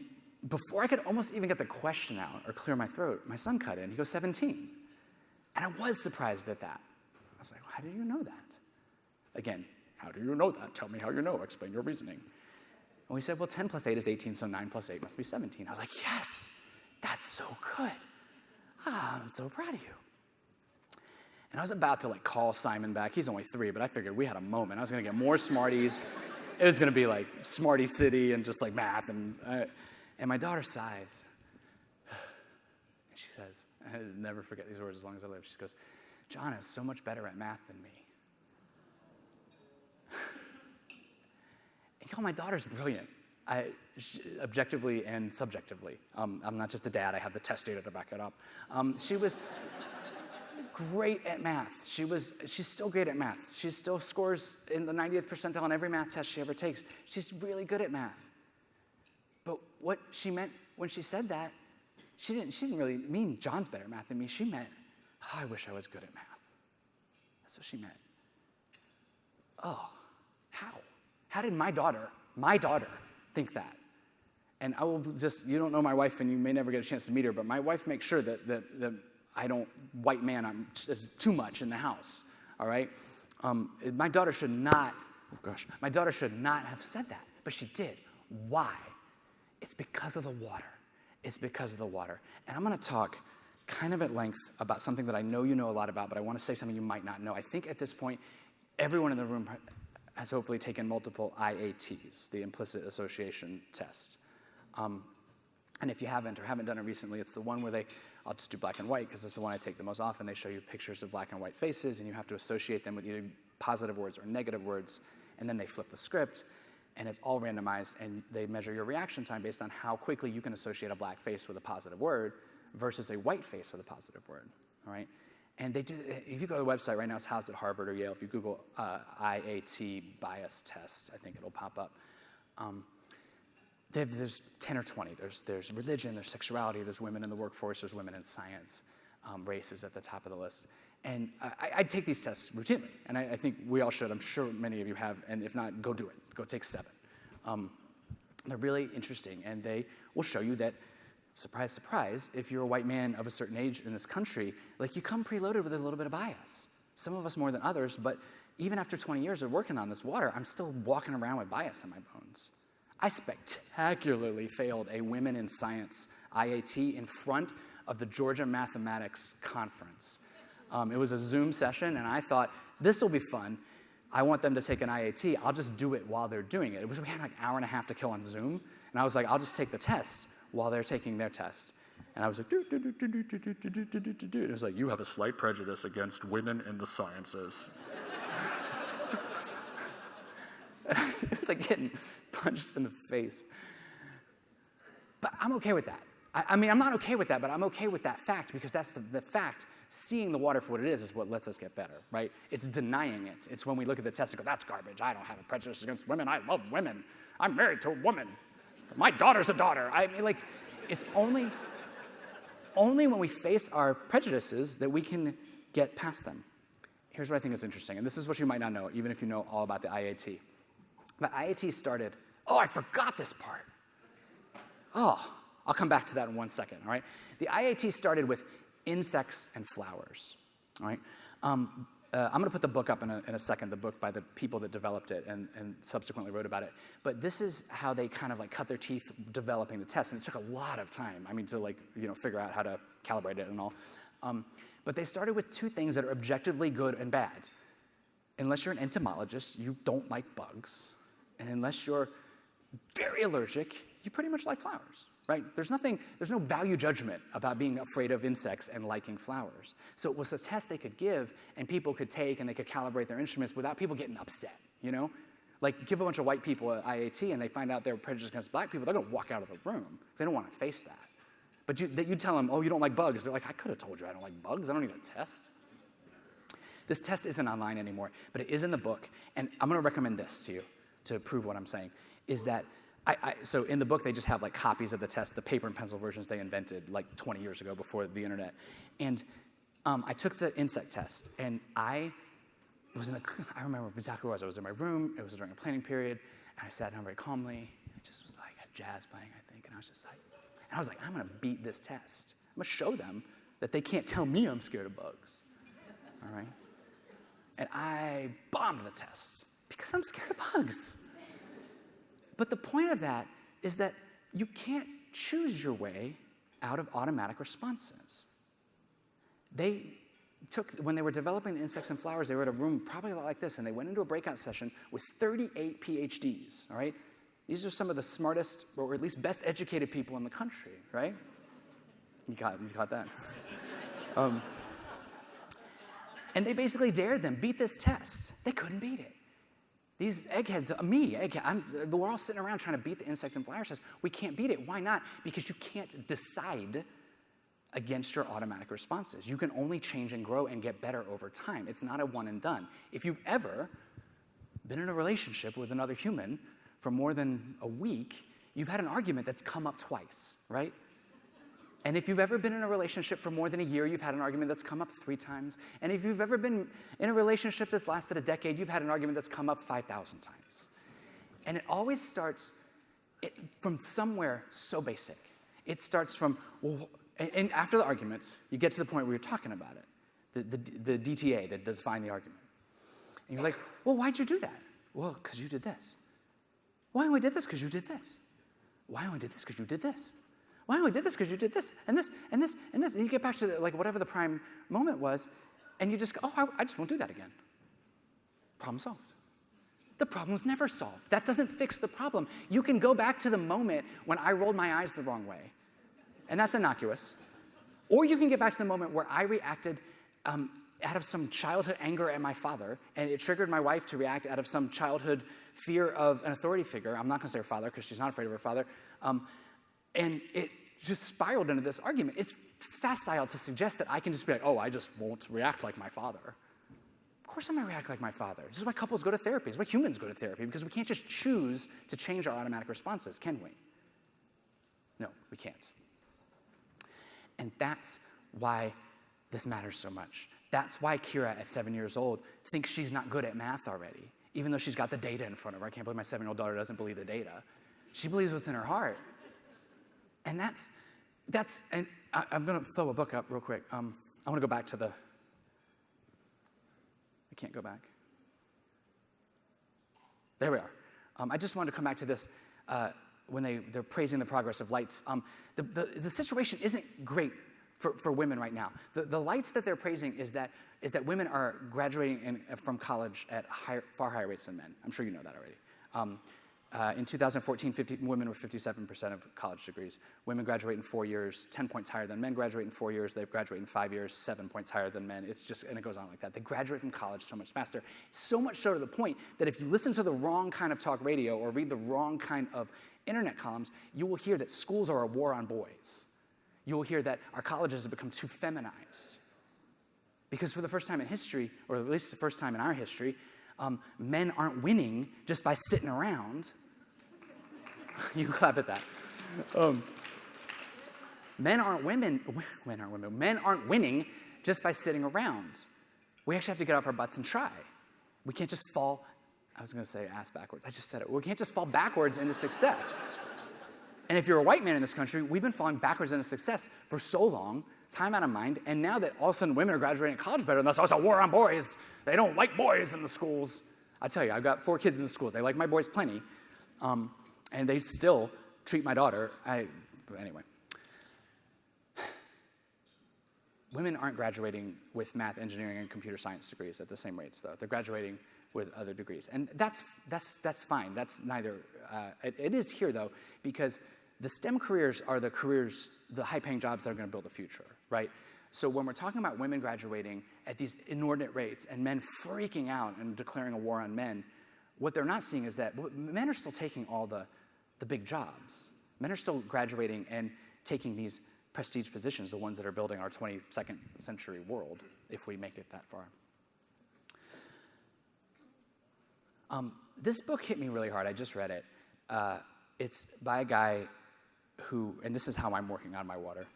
before I could almost even get the question out or clear my throat, my son cut in. He goes, 17. And I was surprised at that. I was like, well, how did you know that? Again, how do you know that? Tell me how you know. Explain your reasoning. And we said, well, 10 plus 8 is 18, so 9 plus 8 must be 17. I was like, yes, that's so good. I'm so proud of you. And I was about to, like, call Simon back. He's only 3, but I figured we had a moment. I was going to get more Smarties. It was going to be, like, Smartie City and just, like, math. And my daughter sighs. And she says, I'll never forget these words as long as I live. She goes, John is so much better at math than me. And y'all, my daughter's brilliant, objectively and subjectively. I'm not just a dad. I have the test data to back it up. She was great at math. She's still great at math. She still scores in the 90th percentile on every math test she ever takes. She's really good at math. But what she meant when she said that, she didn't really mean John's better at math than me. She meant, oh, I wish I was good at math. That's what she meant. Oh, how? How did my daughter think that? And I will just, you don't know my wife and you may never get a chance to meet her, but my wife makes sure that I don't white man on too much in the house, all right? My daughter should not have said that, but she did. Why? It's because of the water. It's because of the water. And I'm going to talk kind of at length about something that I know you know a lot about, but I want to say something you might not know. I think at this point, everyone in the room has hopefully taken multiple IATs, the Implicit Association Test. And if you haven't or haven't done it recently, it's the one where I'll just do black and white because this is the one I take the most often. They show you pictures of black and white faces, and you have to associate them with either positive words or negative words, and then they flip the script, and it's all randomized, and they measure your reaction time based on how quickly you can associate a black face with a positive word versus a white face with a positive word, all right? And they do, if you go to the website right now, it's housed at Harvard or Yale. If you Google IAT bias test, I think it'll pop up. There's 10 or 20. There's religion, there's sexuality, there's women in the workforce, there's women in science. Race is at the top of the list. And I take these tests routinely, and I think we all should. I'm sure many of you have, and if not, go do it. Go take 7. They're really interesting, and they will show you that, surprise, surprise, if you're a white man of a certain age in this country, like you come preloaded with a little bit of bias. Some of us more than others, but even after 20 years of working on this water, I'm still walking around with bias in my bones. I spectacularly failed a Women in Science IAT in front of the Georgia Mathematics Conference. It was a Zoom session, and I thought, this will be fun. I want them to take an IAT. I'll just do it while they're doing it. We had like an hour and a half to kill on Zoom, and I was like, I'll just take the test while they're taking their test. And I was like, it was like, you have a slight prejudice against women in the sciences. It was like getting punched in the face. But I'm okay with that. I mean, I'm not okay with that, but I'm okay with that fact because that's the fact. Seeing the water for what it is what lets us get better, right? It's denying it. It's when we look at the test and go, that's garbage. I don't have a prejudice against women. I love women. I'm married to a woman. My daughter's a daughter. I mean, like, it's only when we face our prejudices that we can get past them. Here's what I think is interesting, and this is what you might not know, even if you know all about the IAT. The IAT started, I forgot this part. I'll come back to that in 1 second, all right? The IAT started with insects and flowers, all right? I'm going to put the book up in a second, the book by the people that developed it and subsequently wrote about it. But this is how they kind of like cut their teeth developing the test, and it took a lot of time, to figure out how to calibrate it and all. But they started with 2 things that are objectively good and bad. Unless you're an entomologist, you don't like bugs. And unless you're very allergic, you pretty much like flowers, right? There's no value judgment about being afraid of insects and liking flowers. So it was a test they could give and people could take and they could calibrate their instruments without people getting upset, Like give a bunch of white people an IAT and they find out they're prejudiced against black people, they're gonna walk out of the room because they don't wanna face that. But you tell them, you don't like bugs. They're like, I could have told you I don't like bugs. I don't need a test. This test isn't online anymore, but it is in the book. And I'm gonna recommend this to you to prove what I'm saying, is that so in the book, they just have like copies of the test, the paper and pencil versions they invented like 20 years ago before the internet. And I took the insect test, and I remember exactly where I was. I was in my room. It was during a planning period, and I sat down very calmly. It just was like had jazz playing, I think, and I was like, I'm gonna beat this test. I'm gonna show them that they can't tell me I'm scared of bugs. All right? And I bombed the test because I'm scared of bugs. But the point of that is that you can't choose your way out of automatic responses. When they were developing the insects and flowers, they were in a room probably a lot like this, and they went into a breakout session with 38 PhDs, all right? These are some of the smartest, or at least best educated people in the country, right? You got that. And they basically dared them, beat this test. They couldn't beat it. These eggheads, we're all sitting around trying to beat the insect and flower test. We can't beat it. Why not? Because you can't decide against your automatic responses. You can only change and grow and get better over time. It's not a one and done. If you've ever been in a relationship with another human for more than a week, you've had an argument that's come up twice, right? And if you've ever been in a relationship for more than a year, you've had an argument that's come up 3 times. And if you've ever been in a relationship that's lasted a decade, you've had an argument that's come up 5,000 times. And it always starts from somewhere so basic. It starts from, well, and after the argument, you get to the point where you're talking about it, the DTA, that define the argument. And you're like, well, why'd you do that? Well, because you did this. Why only did this? Because you did this. Why only did this? Because you did this. Why only did this? Because you did this, and this, and this, and this. And you get back to whatever the prime moment was, and you just go, oh, I just won't do that again. Problem solved. The problem's never solved. That doesn't fix the problem. You can go back to the moment when I rolled my eyes the wrong way, and that's innocuous. Or you can get back to the moment where I reacted out of some childhood anger at my father, and it triggered my wife to react out of some childhood fear of an authority figure. I'm not going to say her father because she's not afraid of her father. And it just spiraled into this argument. It's facile to suggest that I can just be like, oh, I just won't react like my father. Of course I'm going to react like my father. This is why couples go to therapy. This is why humans go to therapy, because we can't just choose to change our automatic responses, can we? No, we can't. And that's why this matters so much. That's why Kira, at 7 years old, thinks she's not good at math already, even though she's got the data in front of her. I can't believe my 7-year-old daughter doesn't believe the data. She believes what's in her heart. And and I'm going to throw a book up real quick. I want to go back to I can't go back. There we are. I just wanted to come back to this when they're praising the progress of lights. The situation isn't great for women right now. The lights that they're praising is that women are graduating from college at far higher rates than men. I'm sure you know that already. In 2014, women were 57% of college degrees. Women graduate in 4 years, 10 points higher than men graduate in 4 years. They graduate in 5 years, 7 points higher than men. And it goes on like that. They graduate from college so much faster. So much so to the point that if you listen to the wrong kind of talk radio or read the wrong kind of internet columns, you will hear that schools are a war on boys. You will hear that our colleges have become too feminized. Because for the first time in history, or at least the first time in our history, men aren't winning just by sitting around. You can clap at that. Men aren't winning just by sitting around. We actually have to get off our butts and try. We can't just fall, I was going to say ass backwards. I just said it. We can't just fall backwards into success. And if you're a white man in this country, we've been falling backwards into success for so long, time out of mind, and now that all of a sudden women are graduating college better than us, it's a war on boys. They don't like boys in the schools. I tell you, I've got 4 kids in the schools. They like my boys plenty. And they still treat my daughter. Anyway. Women aren't graduating with math, engineering, and computer science degrees at the same rates, though. They're graduating with other degrees. And that's fine. That's neither. It is here, though, because the STEM careers are the high-paying jobs that are going to build the future, right? So when we're talking about women graduating at these inordinate rates and men freaking out and declaring a war on men, what they're not seeing is that men are still taking all the big jobs. Men are still graduating and taking these prestige positions, the ones that are building our 22nd century world, if we make it that far. This book hit me really hard. I just read it. It's by a guy who, and this is how I'm working on my water.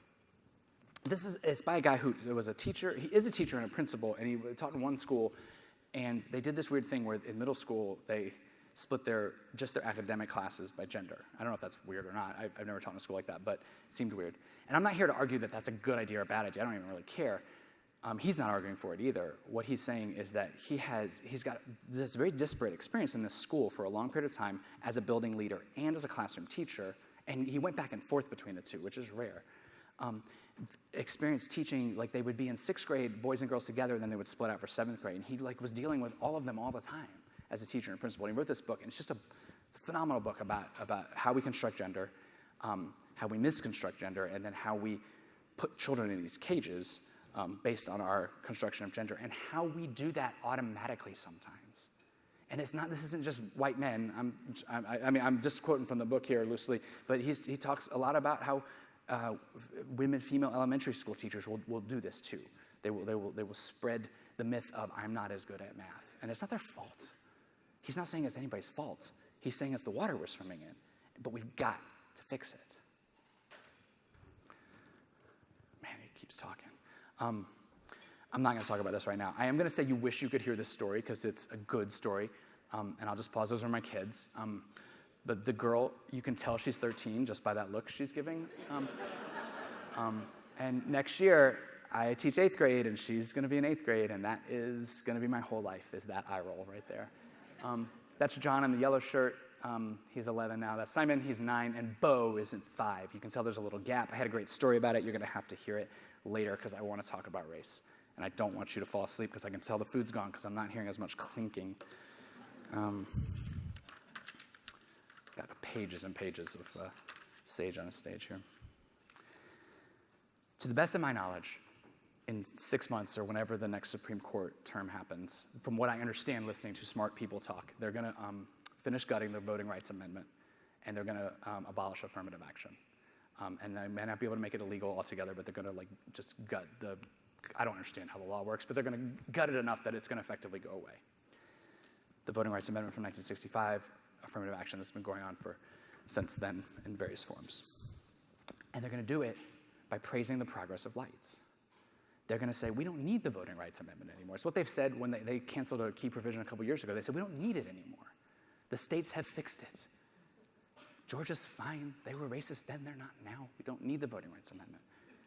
It's by a guy who was a teacher. He is a teacher and a principal, and he taught in one school. And they did this weird thing where in middle school, they split their academic classes by gender. I don't know if that's weird or not. I've never taught in a school like that, but it seemed weird. And I'm not here to argue that that's a good idea or a bad idea. I don't even really care. He's not arguing for it either. What he's saying is that he's got this very disparate experience in this school for a long period of time as a building leader and as a classroom teacher. And he went back and forth between the two, which is rare. Experience teaching, like they would be in 6th grade, boys and girls together, and then they would split out for 7th grade. And he was dealing with all of them all the time as a teacher and principal. And he wrote this book, and it's just a phenomenal book about how we construct gender, how we misconstruct gender, and then how we put children in these cages based on our construction of gender, and how we do that automatically sometimes. And this isn't just white men. I'm just quoting from the book here loosely, but he talks a lot about how female elementary school teachers will do this too. They will spread the myth of I'm not as good at math. And it's not their fault. He's not saying it's anybody's fault. He's saying it's the water we're swimming in. But we've got to fix it. Man, he keeps talking. I'm not going to talk about this right now. I am going to say you wish you could hear this story because it's a good story. And I'll just pause. Those are my kids. But the girl, you can tell she's 13 just by that look she's giving. And next year, I teach 8th grade, and she's going to be in 8th grade, and that is going to be my whole life, is that eye roll right there. That's John in the yellow shirt. He's 11 now. That's Simon. He's 9, and Bo is 5. You can tell there's a little gap. I had a great story about it. You're going to have to hear it later because I want to talk about race. And I don't want you to fall asleep because I can tell the food's gone because I'm not hearing as much clinking. Got pages and pages of sage on a stage here. To the best of my knowledge, in 6 months or whenever the next Supreme Court term happens, from what I understand listening to smart people talk, they're going to finish gutting the Voting Rights Amendment, and they're going to abolish affirmative action. And they may not be able to make it illegal altogether, but they're going to just gut the, I don't understand how the law works, but they're going to gut it enough that it's going to effectively go away. The Voting Rights Amendment from 1965, affirmative action that's been going on since then in various forms. And they're going to do it by praising the progress of lights. They're going to say, we don't need the Voting Rights Amendment anymore. It's what they've said when they canceled a key provision a couple years ago. They said, we don't need it anymore. The states have fixed it. Georgia's fine. They were racist then, they're not now. We don't need the Voting Rights Amendment.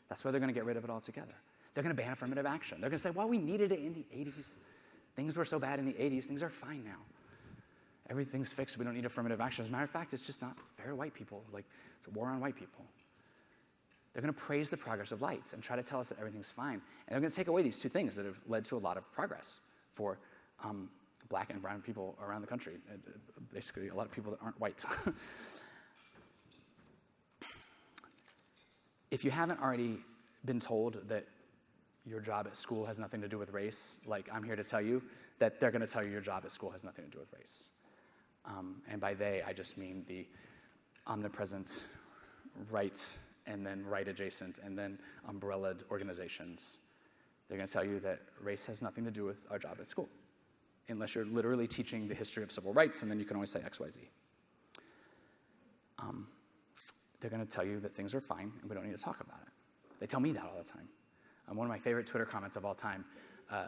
That's why they're going to get rid of it altogether. They're going to ban affirmative action. They're going to say, well, we needed it in the 80s. Things were so bad in the 80s. Things are fine now. Everything's fixed. We don't need affirmative action. As a matter of fact, it's just not fair to white people. It's a war on white people. They're going to praise the progress of lights and try to tell us that everything's fine. And they're going to take away these two things that have led to a lot of progress for black and brown people around the country. Basically, a lot of people that aren't white. If you haven't already been told that your job at school has nothing to do with race, I'm here to tell you that they're going to tell you your job at school has nothing to do with race. And by they, I just mean the omnipresent right and then right adjacent and then umbrellaed organizations. They're going to tell you that race has nothing to do with our job at school, unless you're literally teaching the history of civil rights, and then you can always say X, Y, Z. They're going to tell you that things are fine and we don't need to talk about it. They tell me that all the time. One of my favorite Twitter comments of all time,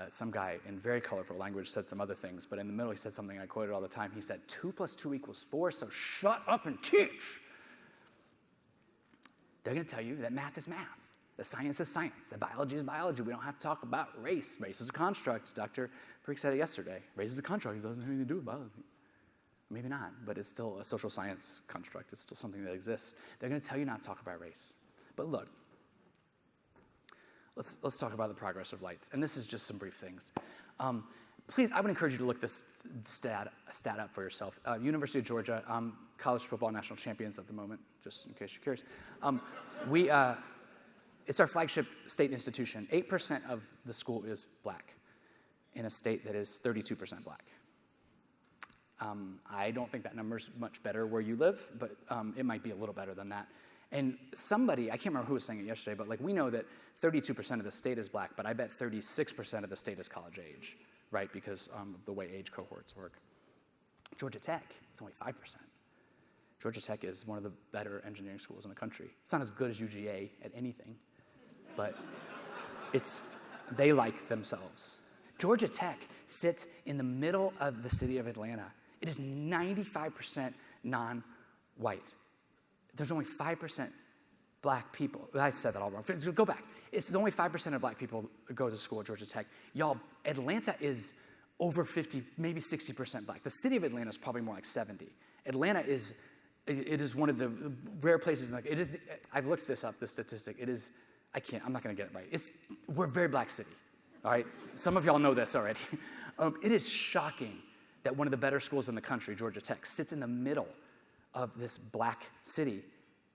some guy in very colorful language said some other things, but in the middle he said something I quoted all the time. He said, 2 + 2 = 4, so shut up and teach. They're going to tell you that math is math, that science is science, that biology is biology. We don't have to talk about race. Race is a construct. Dr. Preek said it yesterday. Race is a construct. It doesn't have anything to do with biology. Maybe not, but it's still a social science construct. It's still something that exists. They're going to tell you not to talk about race. But look, let's talk about the progress of lights. And this is just some brief things. Please, I would encourage you to look this stat up for yourself. University of Georgia, college football national champions at the moment, just in case you're curious. It's our flagship state institution. 8% of the school is black in a state that is 32% black. I don't think that number's much better where you live, but it might be a little better than that. And somebody, I can't remember who was saying it yesterday, but we know that 32% of the state is black, but I bet 36% of the state is college age, right? Because of the way age cohorts work. Georgia Tech, it's only 5%. Georgia Tech is one of the better engineering schools in the country. It's not as good as UGA at anything, but they like themselves. Georgia Tech sits in the middle of the city of Atlanta. It is 95% non-white. There's only 5% black people. I said that all wrong. Go back. It's only 5% of black people go to school at Georgia Tech. Y'all, Atlanta is over 50, maybe 60% black. The city of Atlanta is probably more like 70. Atlanta is one of the rare places. I've looked this up, this statistic. I'm not going to get it right. We're a very black city, all right? Some of y'all know this already. It is shocking that one of the better schools in the country, Georgia Tech, sits in the middle of this black city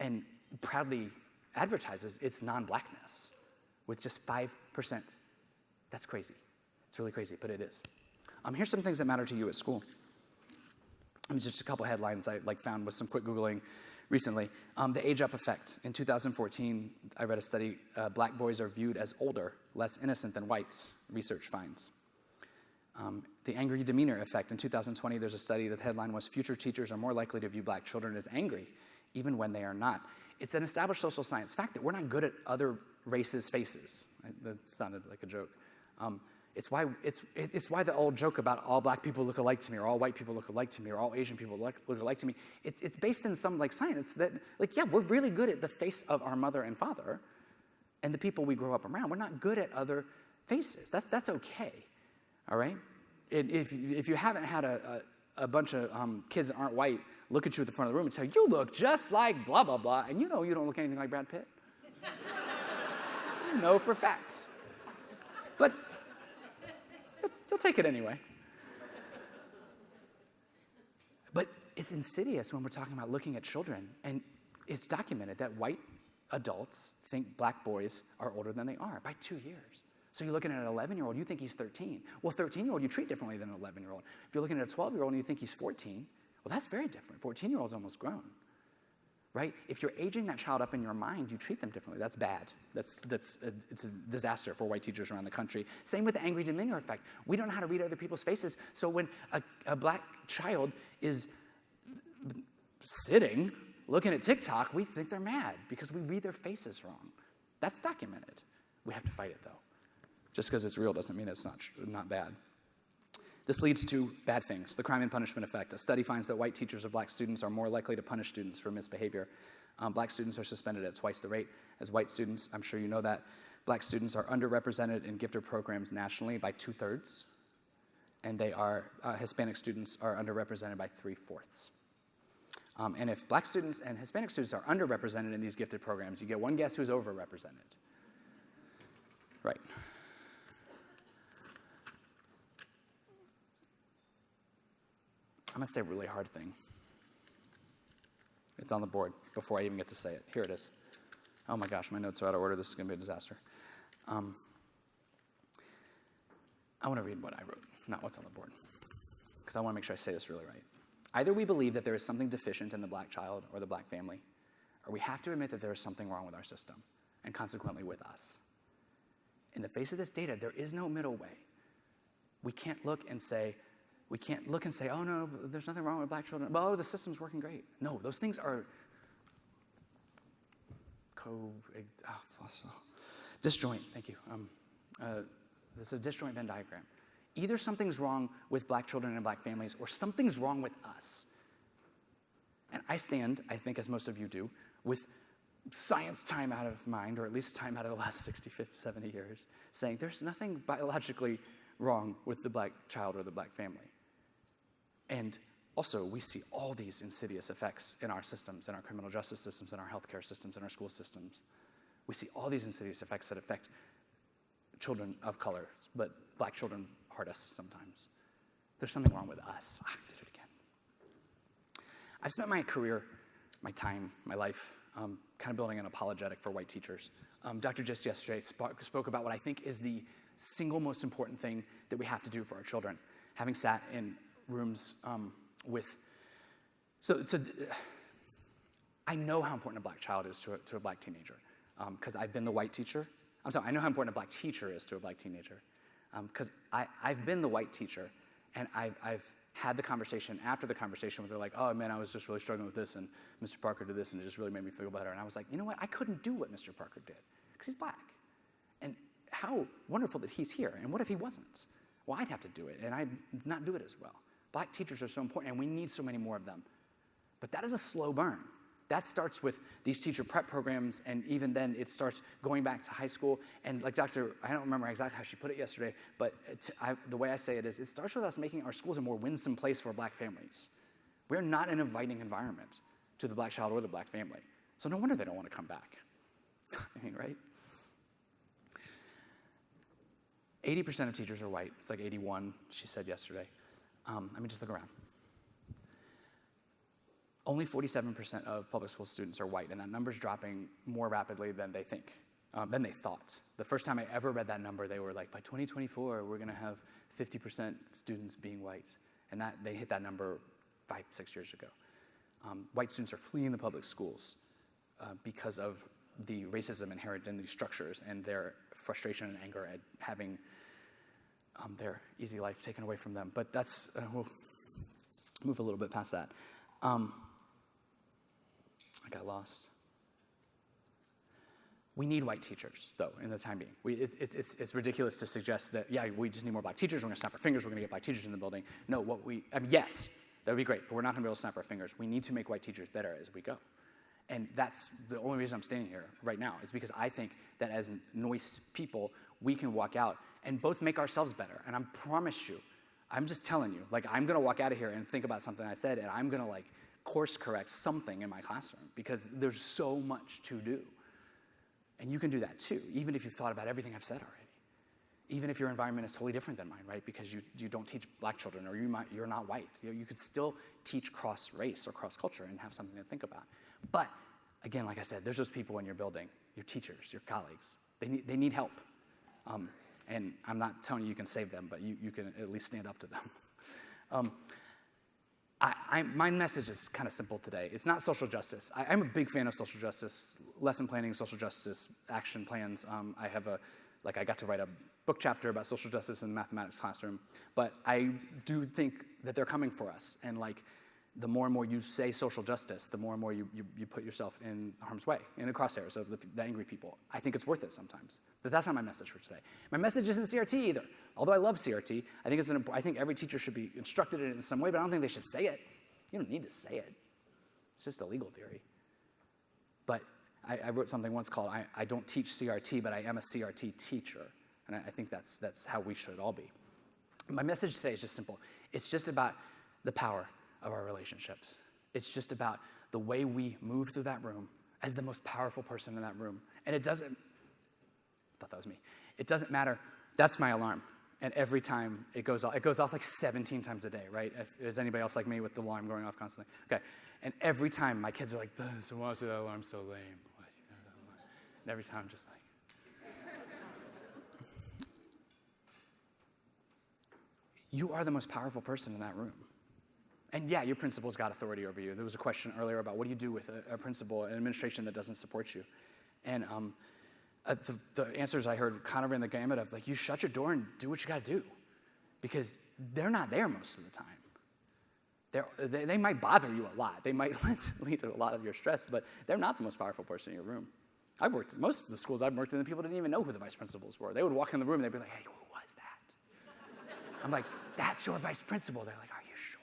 and proudly advertises its non-blackness with just 5%. That's crazy. It's really crazy, but it is. Here's some things that matter to you at school. Just a couple headlines I found with some quick Googling. recently. The age-up effect. In 2014, I read a study, black boys are viewed as older, less innocent than whites, research finds. The angry demeanor effect. In 2020, there's a study that the headline was, future teachers are more likely to view black children as angry, even when they are not. It's an established social science fact that we're not good at other races' faces. That sounded like a joke. It's why the old joke about all black people look alike to me, or all white people look alike to me, or all Asian people look alike to me. It's based in some science that yeah, we're really good at the face of our mother and father, and the people we grow up around. We're not good at other faces. That's okay, all right. If you haven't had a bunch of kids that aren't white look at you at the front of the room and tell you, you look just like blah blah blah, and you know you don't look anything like Brad Pitt. You know for a fact, but you'll take it anyway. But it's insidious when we're talking about looking at children, and it's documented that white adults think black boys are older than they are by 2 years. So you're looking at an 11-year-old, you think he's 13. Well, 13-year-old you treat differently than an 11-year-old. If you're looking at a 12-year-old and you think he's 14, well, that's very different. 14-year-old's almost grown, right? If you're aging that child up in your mind, you treat them differently. That's bad. It's a disaster for white teachers around the country. Same with the angry demeanor effect. We don't know how to read other people's faces, so when a black child is sitting, looking at TikTok, we think they're mad because we read their faces wrong. That's documented. We have to fight it, though. Just because it's real doesn't mean it's not bad. This leads to bad things. The crime and punishment effect. A study finds that white teachers of black students are more likely to punish students for misbehavior. Black students are suspended at twice the rate as white students. I'm sure you know that. Black students are underrepresented in gifted programs nationally by 2/3, and Hispanic students are underrepresented by 3/4. And if black students and Hispanic students are underrepresented in these gifted programs, you get one guess who's overrepresented. Right. I'm going to say a really hard thing. It's on the board before I even get to say it. Here it is. Oh my gosh, my notes are out of order. This is going to be a disaster. I want to read what I wrote, not what's on the board, because I want to make sure I say this really right. Either we believe that there is something deficient in the black child or the black family, or we have to admit that there is something wrong with our system, and consequently with us. In the face of this data, there is no middle way. We can't look and say, oh no, there's nothing wrong with black children. Oh, the system's working great. No, those things are disjoint, thank you. This is a disjoint Venn diagram. Either something's wrong with black children and black families, or something's wrong with us. And I stand, I think as most of you do, with science time out of mind, or at least time out of the last 60, 50, 70 years, saying there's nothing biologically wrong with the black child or the black family. And also, we see all these insidious effects in our systems, in our criminal justice systems, in our healthcare systems, in our school systems. We see all these insidious effects that affect children of color, but black children hurt us sometimes. There's something wrong with us. I did it again. I've spent my career, my time, my life, kind of building an apologetic for white teachers. Dr. just yesterday spoke about what I think is the single most important thing that we have to do for our children. Having sat in rooms I know how important a black child is to a black teenager, because I've been the white teacher. I know how important a black teacher is to a black teenager, because I've been the white teacher, and I've had the conversation after the conversation where they're like, oh man, I was just really struggling with this, and Mr. Parker did this, and it just really made me feel better. And I was like, you know what, I couldn't do what Mr. Parker did, because he's black. And how wonderful that he's here, and what if he wasn't? Well, I'd have to do it, and I'd not do it as well. Black teachers are so important, and we need so many more of them. But that is a slow burn. That starts with these teacher prep programs, and even then it starts going back to high school. And like I don't remember exactly how she put it yesterday, but the way I say it is, it starts with us making our schools a more winsome place for black families. We're not an inviting environment to the black child or the black family. So no wonder they don't want to come back. I mean, right? 80% of teachers are white. It's like 81, she said yesterday. Just look around. Only 47% of public school students are white, and that number's dropping more rapidly than they thought. The first time I ever read that number, they were like, by 2024, we're gonna have 50% students being white. And they hit that number 5-6 years ago. White students are fleeing the public schools because of the racism inherent in these structures and their frustration and anger at having their easy life taken away from them. But that's, we'll move a little bit past that. I got lost. We need white teachers, though, in the time being. It's ridiculous to suggest that, yeah, we just need more black teachers, we're gonna snap our fingers, we're gonna get black teachers in the building. No, yes, that would be great, but we're not gonna be able to snap our fingers. We need to make white teachers better as we go. And that's the only reason I'm standing here right now, is because I think that as Noyce people, we can walk out and both make ourselves better. And I promise you, I'm just telling you, like, I'm gonna walk out of here and think about something I said, and I'm gonna, like, course correct something in my classroom, because there's so much to do. And you can do that too, even if you've thought about everything I've said already. Even if your environment is totally different than mine, right? Because you don't teach black children, or you're not white. You could still teach cross-race or cross-culture and have something to think about. But again, like I said, there's those people in your building, your teachers, your colleagues. They need help. And I'm not telling you you can save them, but you can at least stand up to them. My message is kind of simple today. It's not social justice. I'm a big fan of social justice, lesson planning, social justice, action plans. I got to write a book chapter about social justice in the mathematics classroom, but I do think that they're coming for us. And like, the more and more you say social justice, the more and more you put yourself in harm's way, in the crosshairs of the angry people. I think it's worth it sometimes. But that's not my message for today. My message isn't CRT either. Although I love CRT, I think every teacher should be instructed in it in some way, but I don't think they should say it. You don't need to say it. It's just a legal theory. But I wrote something once called, I don't teach CRT, but I am a CRT teacher. And I think that's how we should all be. My message today is just simple. It's just about the power of our relationships. It's just about the way we move through that room as the most powerful person in that room. And I thought that was me. It doesn't matter. That's my alarm. And every time it goes off like 17 times a day, right? Is anybody else like me with the alarm going off constantly? Okay. And every time my kids are like, so why is that alarm so lame? And every time I'm just like, you are the most powerful person in that room. And yeah, your principal's got authority over you. There was a question earlier about what do you do with a principal, an administration that doesn't support you? And the answers I heard kind of ran the gamut of, like, you shut your door and do what you got to do. Because they're not there most of the time. They might bother you a lot. They might lead to a lot of your stress, but they're not the most powerful person in your room. Most of the schools I've worked in, the people didn't even know who the vice principals were. They would walk in the room and they'd be like, hey, who was that? I'm like, that's your vice principal. They're like, are you sure?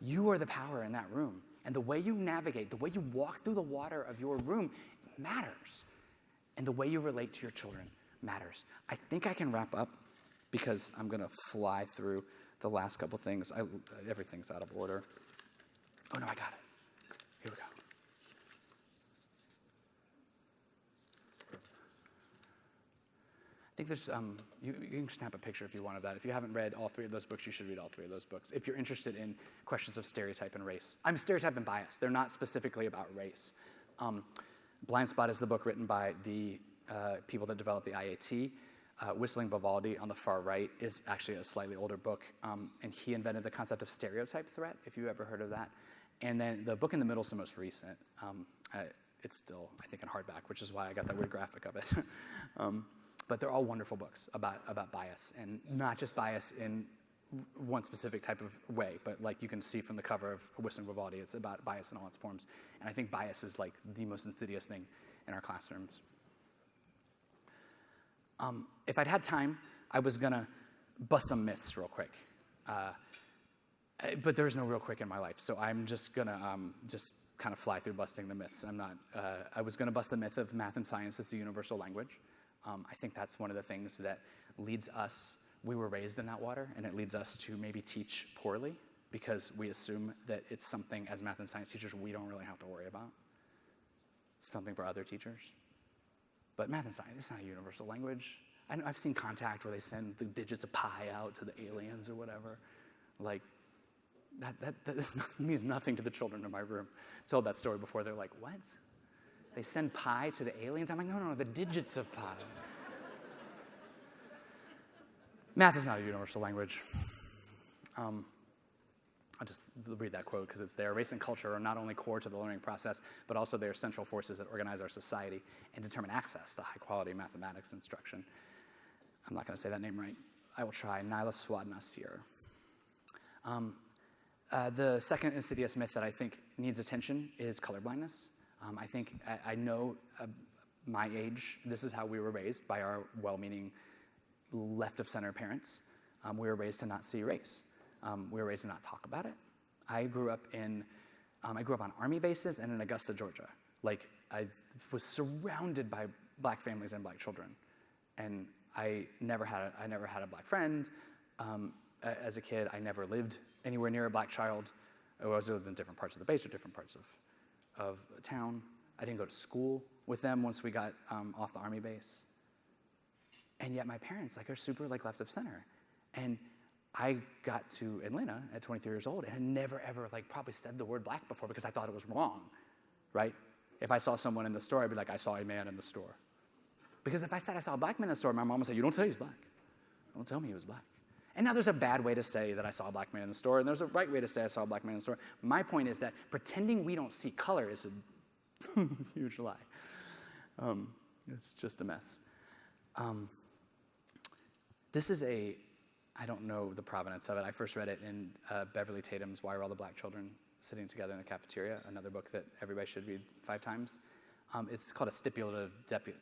You are the power in that room. And the way you navigate, the way you walk through the water of your room matters. And the way you relate to your children matters. I think I can wrap up because I'm going to fly through the last couple things. Everything's out of order. Oh, no, I got it. Here we go. I think there's, you can snap a picture if you want of that. If you haven't read all three of those books, you should read all three of those books. If you're interested in questions of stereotype and race. I'm stereotype and bias. They're not specifically about race. Blind Spot is the book written by the people that developed the IAT. Whistling Vivaldi on the far right is actually a slightly older book, and he invented the concept of stereotype threat, if you ever heard of that. And then the book in the middle is the most recent. It's still, I think, in hardback, which is why I got that weird graphic of it. But they're all wonderful books about bias, and not just bias in one specific type of way, but like you can see from the cover of Whistling Vivaldi, it's about bias in all its forms. And I think bias is like the most insidious thing in our classrooms. If I'd had time, I was gonna bust some myths real quick. But there's no real quick in my life, so I'm just gonna just kind of fly through busting the myths. I was gonna bust the myth of math and science as a universal language. I think that's one of the things that leads us, we were raised in that water, and it leads us to maybe teach poorly because we assume that it's something as math and science teachers we don't really have to worry about. It's something for other teachers. But math and science, it's not a universal language. I've seen Contact where they send the digits of pi out to the aliens or whatever. Like, that means nothing to the children in my room. I told that story before, they're like, what? They send pi to the aliens? I'm like, no, the digits of pi. Math is not a universal language. I'll just read that quote because it's there. Race and culture are not only core to the learning process, but also they are central forces that organize our society and determine access to high-quality mathematics instruction. I'm not going to say that name right. I will try. Naila Swad Nasir. The second insidious myth that I think needs attention is colorblindness. I know my age, this is how we were raised by our well-meaning left-of-center parents. We were raised to not see race. We were raised to not talk about it. I grew up on Army bases and in Augusta, Georgia. Like, I was surrounded by black families and black children. And I never had a black friend. As a kid, I never lived anywhere near a black child. I always lived in different parts of the base or different parts of town. I didn't go to school with them once we got off the Army base. And yet my parents are super left of center. And I got to Atlanta at 23 years old and had never ever probably said the word black before because I thought it was wrong, right? If I saw someone in the store, I'd be like, I saw a man in the store. Because if I said I saw a black man in the store, my mom would say, you don't tell he's black. Don't tell me he was black. And now there's a bad way to say that I saw a black man in the store, and there's a right way to say I saw a black man in the store. My point is that pretending we don't see color is a huge lie. It's just a mess. This is I don't know the provenance of it. I first read it in Beverly Tatum's Why Are All the Black Children Sitting Together in the Cafeteria, another book that everybody should read 5 times. It's called a stipulative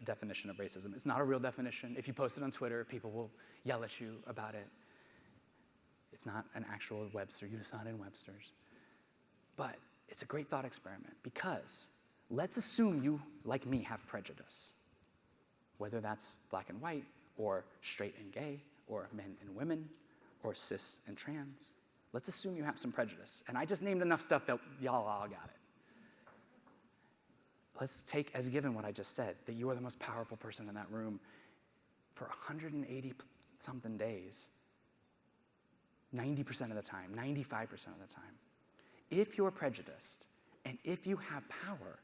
definition of racism. It's not a real definition. If you post it on Twitter, people will yell at you about it. It's not an actual Webster. It's not in Webster's. But it's a great thought experiment because let's assume you, like me, have prejudice. Whether that's black and white, or straight and gay, or men and women, or cis and trans. Let's assume you have some prejudice. And I just named enough stuff that y'all all got it. Let's take as given what I just said, that you are the most powerful person in that room for 180-something days, 90% of the time, 95% of the time. If you're prejudiced, and if you have power,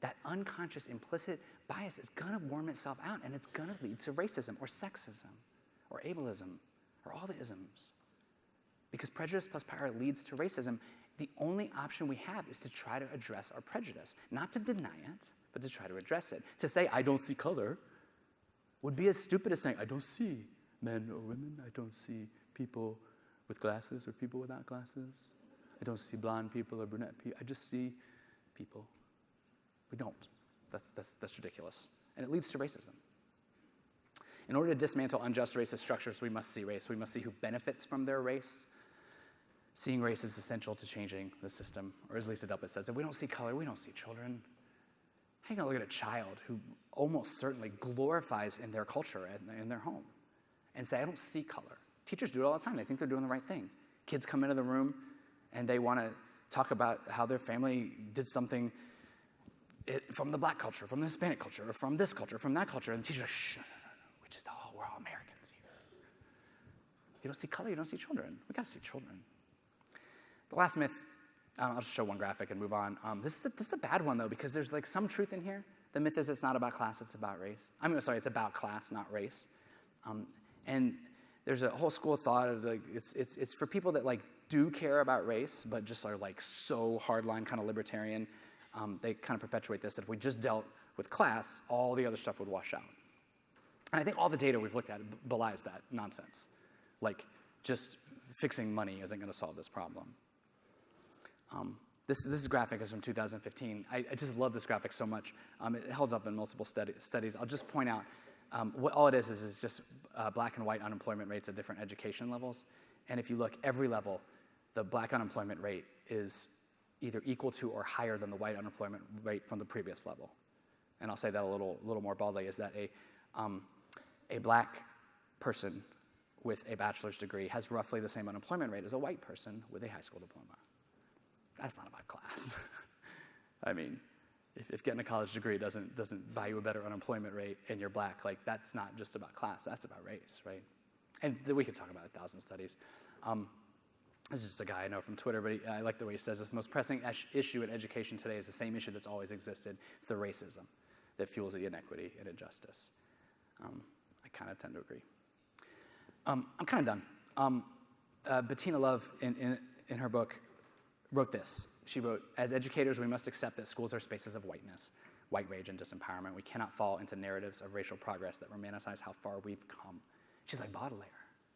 that unconscious implicit bias is gonna worm itself out, and it's gonna lead to racism, or sexism, or ableism, or all the isms. Because prejudice plus power leads to racism. The only option we have is to try to address our prejudice. Not to deny it, but to try to address it. To say, I don't see color, would be as stupid as saying, I don't see men or women. I don't see people with glasses or people without glasses. I don't see blonde people or brunette people. I just see people. We don't. That's ridiculous. And it leads to racism. In order to dismantle unjust racist structures, we must see race. We must see who benefits from their race. Seeing race is essential to changing the system, or as Lisa Delpit says, if we don't see color, we don't see children. How are you going to look at a child who almost certainly glorifies in their culture, in their home, and say, I don't see color? Teachers do it all the time. They think they're doing the right thing. Kids come into the room, and they want to talk about how their family did something from the black culture, from the Hispanic culture, or from this culture, from that culture, and the teacher's like, shh, no. We're all Americans here. If you don't see color, you don't see children. We got to see children. The last myth, I'll just show one graphic and move on. This is a bad one, though, because there's some truth in here. The myth is it's not about class, it's about race. It's about class, not race. And there's a whole school of thought of it's for people that do care about race, but just are so hardline, kind of libertarian. They kind of perpetuate this, that if we just dealt with class, all the other stuff would wash out. And I think all the data we've looked at belies that nonsense. Just fixing money isn't going to solve this problem. This graphic is from 2015. I just love this graphic so much. It holds up in multiple studies. I'll just point out what all it is just black and white unemployment rates at different education levels. And if you look, every level, the black unemployment rate is either equal to or higher than the white unemployment rate from the previous level. And I'll say that a little more baldly, is that a black person with a bachelor's degree has roughly the same unemployment rate as a white person with a high school diploma. That's not about class. If getting a college degree doesn't buy you a better unemployment rate and you're black, that's not just about class, that's about race, right? And we could talk about 1,000 studies. This is just a guy I know from Twitter, but I like the way he says this. The most pressing issue in education today is the same issue that's always existed. It's the racism that fuels the inequity and injustice. I kind of tend to agree. I'm kind of done. Bettina Love, in in her book, wrote this. She wrote, as educators, we must accept that schools are spaces of whiteness, white rage, and disempowerment. We cannot fall into narratives of racial progress that romanticize how far we've come. She's like Baudelaire,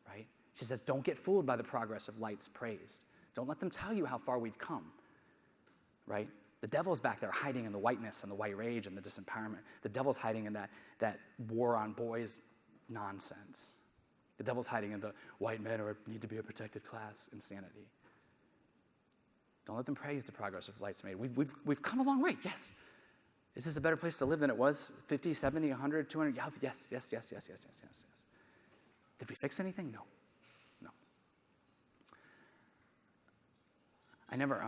right? She says, don't get fooled by the progress of lights praised. Don't let them tell you how far we've come, right? The devil's back there hiding in the whiteness and the white rage and the disempowerment. The devil's hiding in that war on boys nonsense. The devil's hiding in the white men need to be a protected class insanity. Don't let them praise the progress of lights made. We've come a long way, yes. Is this a better place to live than it was 50, 70, 100, 200? Yeah, yes. Did we fix anything? No. I never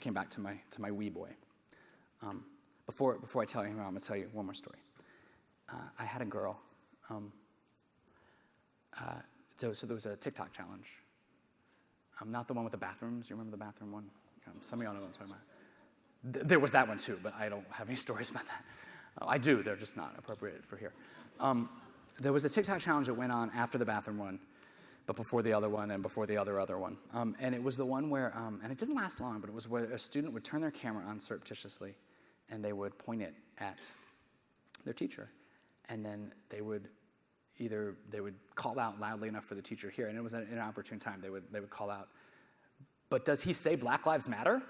came back to my wee boy. Before I tell you him, I'm going to tell you one more story. I had a girl. So there was a Tic Tac challenge. Not the one with the bathrooms. You remember the bathroom one? Some of y'all know what I'm talking about. There was that one too, but I don't have any stories about that. I do. They're just not appropriate for here. There was a Tic Tac challenge that went on after the bathroom one, but before the other one and before the other one. And it was the one where, and it didn't last long, but it was where a student would turn their camera on surreptitiously, and they would point it at their teacher. And then they would call out loudly enough for the teacher to hear, and it was an inopportune time. They would call out, but does he say Black Lives Matter?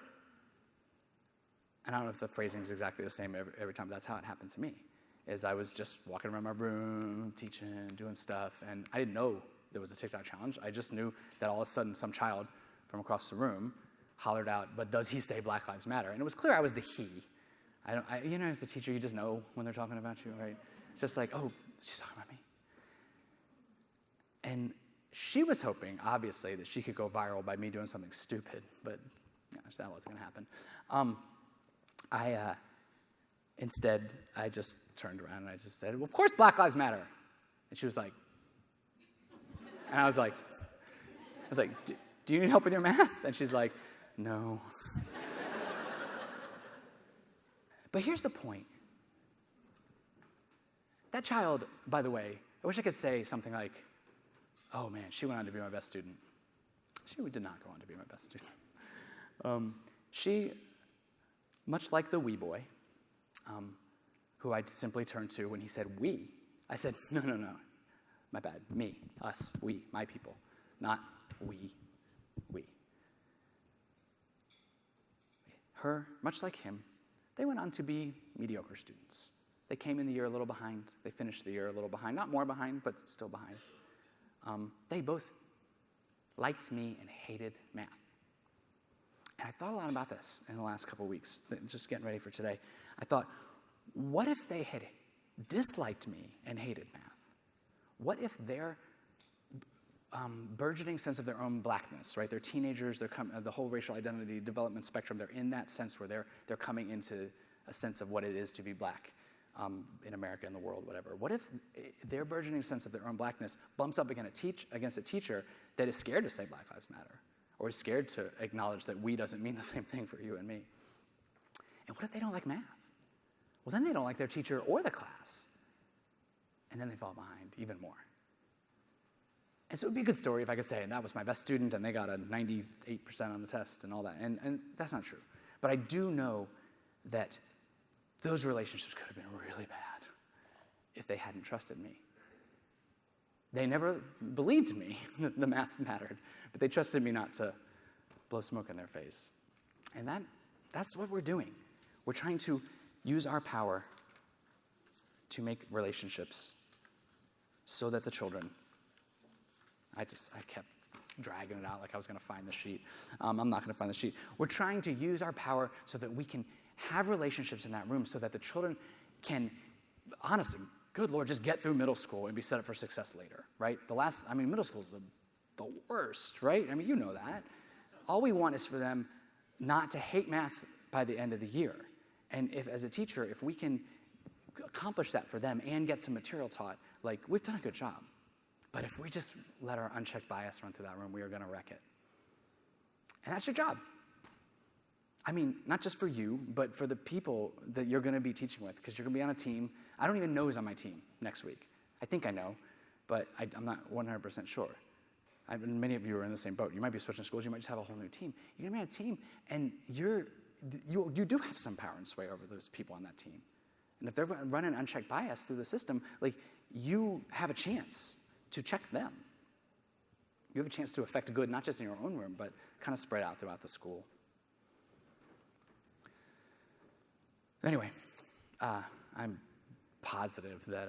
And I don't know if the phrasing is exactly the same every time. That's how it happened to me, is I was just walking around my room, teaching, doing stuff, and I didn't know there was a Tic Tac challenge. I just knew that all of a sudden some child from across the room hollered out, but does he say Black Lives Matter? And it was clear I was the he. As a teacher, you just know when they're talking about you, right? It's just like, oh, she's talking about me. And she was hoping, obviously, that she could go viral by me doing something stupid, but that wasn't going to happen. Instead, I just turned around and I just said, well, of course Black Lives Matter. And she was like, and I was like, do you need help with your math? And she's like, no. But here's the point. That child, by the way, I wish I could say something like, oh man, she went on to be my best student. She did not go on to be my best student. She, much like the wee boy, who I simply turned to when he said we, I said, no, my bad, me, us, we, my people, not we. Her, much like him, they went on to be mediocre students. They came in the year a little behind. They finished the year a little behind, not more behind, but still behind. They both liked me and hated math. And I thought a lot about this in the last couple weeks, just getting ready for today. I thought, what if they had disliked me and hated math? What if their burgeoning sense of their own blackness, right? They're teenagers, the whole racial identity development spectrum, they're in that sense where they're coming into a sense of what it is to be black in America, in the world, whatever. What if their burgeoning sense of their own blackness bumps up against a teacher that is scared to say Black Lives Matter, or is scared to acknowledge that we doesn't mean the same thing for you and me? And what if they don't like math? Well, then they don't like their teacher or the class. And then they fall behind even more. And so it would be a good story if I could say, and that was my best student, and they got a 98% on the test and all that. And that's not true. But I do know that those relationships could have been really bad if they hadn't trusted me. They never believed me that the math mattered, but they trusted me not to blow smoke in their face. And that's what we're doing. We're trying to use our power to make relationships so that the children, I kept dragging it out like I was going to find the sheet. I'm not going to find the sheet. We're trying to use our power so that we can have relationships in that room so that the children can, honestly, good Lord, just get through middle school and be set up for success later, right? Middle school is the worst, right? You know that. All we want is for them not to hate math by the end of the year. And as a teacher, if we can accomplish that for them and get some material taught, we've done a good job. But if we just let our unchecked bias run through that room, we are going to wreck it. And that's your job. Not just for you, but for the people that you're going to be teaching with, because you're going to be on a team. I don't even know who's on my team next week. I think I know, but I'm not 100% sure. many of you are in the same boat. You might be switching schools. You might just have a whole new team. You're going to be on a team, and you do have some power and sway over those people on that team. And if they're running unchecked bias through the system, like, you have a chance to check them. You have a chance to affect good, not just in your own room, but kind of spread out throughout the school. Anyway, I'm positive that,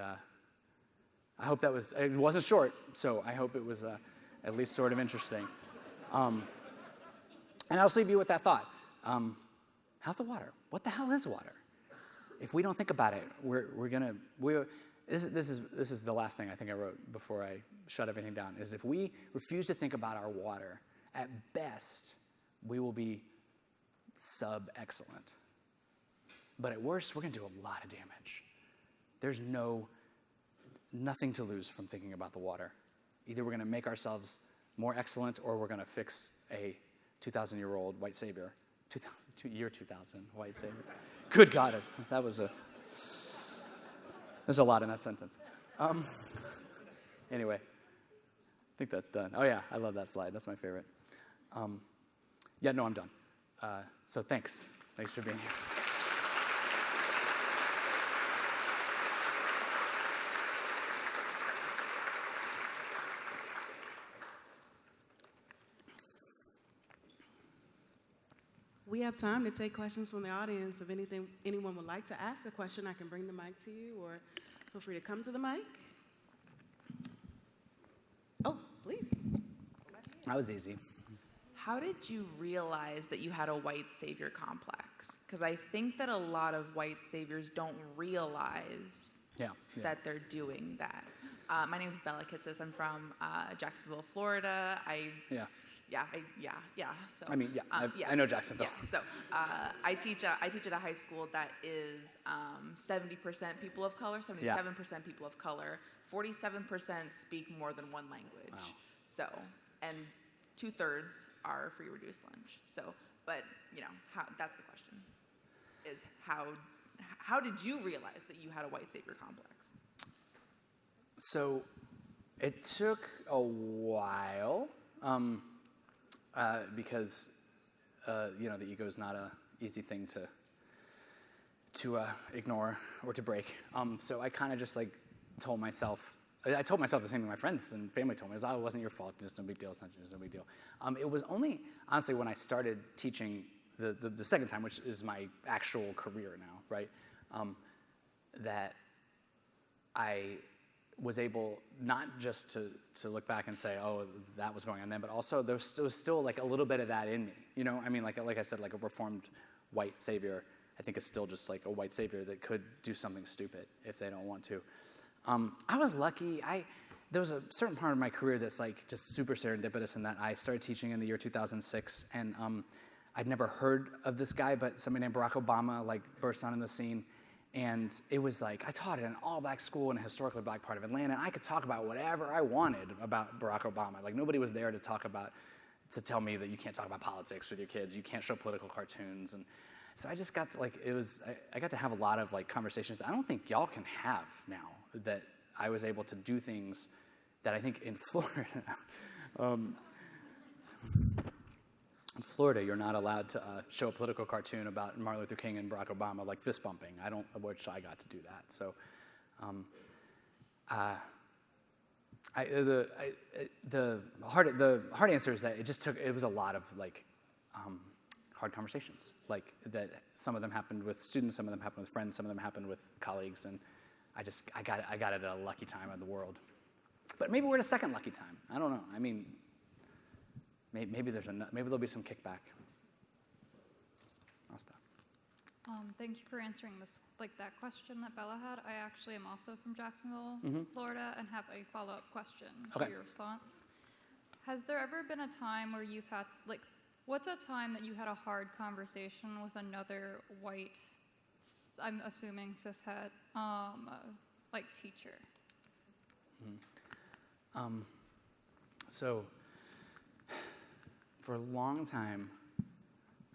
I hope that it wasn't short, so I hope it was at least sort of interesting. And I'll leave you with that thought. How's the water? What the hell is water? If we don't think about it, this is the last thing I think I wrote before I shut everything down, is if we refuse to think about our water, at best, we will be sub-excellent. But at worst, we're going to do a lot of damage. There's nothing to lose from thinking about the water. Either we're going to make ourselves more excellent, or we're going to fix a 2,000-year-old white savior. Year 2000, white savior. Good God, there's a lot in that sentence. Anyway, I think that's done. Oh yeah, I love that slide. That's my favorite. Yeah, no, I'm done. So thanks. Thanks for being here. We have time to take questions from the audience. If anyone would like to ask a question, I can bring the mic to you, or feel free to come to the mic. Oh, please. That was easy. How did you realize that you had a white savior complex? Because I think that a lot of white saviors don't realize that they're doing that. My name is Bella Kitsis. I'm from Jacksonville, Florida. So I know Jacksonville. Yeah, so I teach at a high school that is 70% people of color, 77% people of color, 47% speak more than one language. Wow. So, and 2/3 are free reduced lunch. So, but that's the question: is how did you realize that you had a white savior complex? So, it took a while. Because the ego is not an easy thing to ignore or to break. So I kind of just told myself the same thing my friends and family told me. It wasn't your fault. It's no big deal. It's no big deal. It was only honestly when I started teaching the second time, which is my actual career now, right? That I was able not just to look back and say, oh, that was going on then, but also there was still a little bit of that in me. I mean, like I said, a reformed white savior, I think is still just a white savior that could do something stupid if they don't want to. I was lucky. There was a certain part of my career that's just super serendipitous in that I started teaching in the year 2006, and I'd never heard of this guy, but somebody named Barack Obama burst on in the scene. And it was I taught at an all-black school in a historically black part of Atlanta, and I could talk about whatever I wanted about Barack Obama. Nobody was there to tell me that you can't talk about politics with your kids, you can't show political cartoons. And so I just got to, I got to have a lot of conversations that I don't think y'all can have now, that I was able to do things that I think in Florida, in Florida, you're not allowed to show a political cartoon about Martin Luther King and Barack Obama fist bumping. I got to do that. So, the hard answer is that it was a lot of hard conversations. That some of them happened with students, some of them happened with friends, some of them happened with colleagues, and I got it at a lucky time of the world. But maybe we're at a second lucky time. I don't know. I mean, maybe there'll be some kickback. I'll stop. Thank you for answering that question that Bella had. I actually am also from Jacksonville, Florida, and have a follow-up question to your response. Has there ever been a time where you've had, what's a time that you had a hard conversation with another white, I'm assuming cishet, teacher? So, for a long time,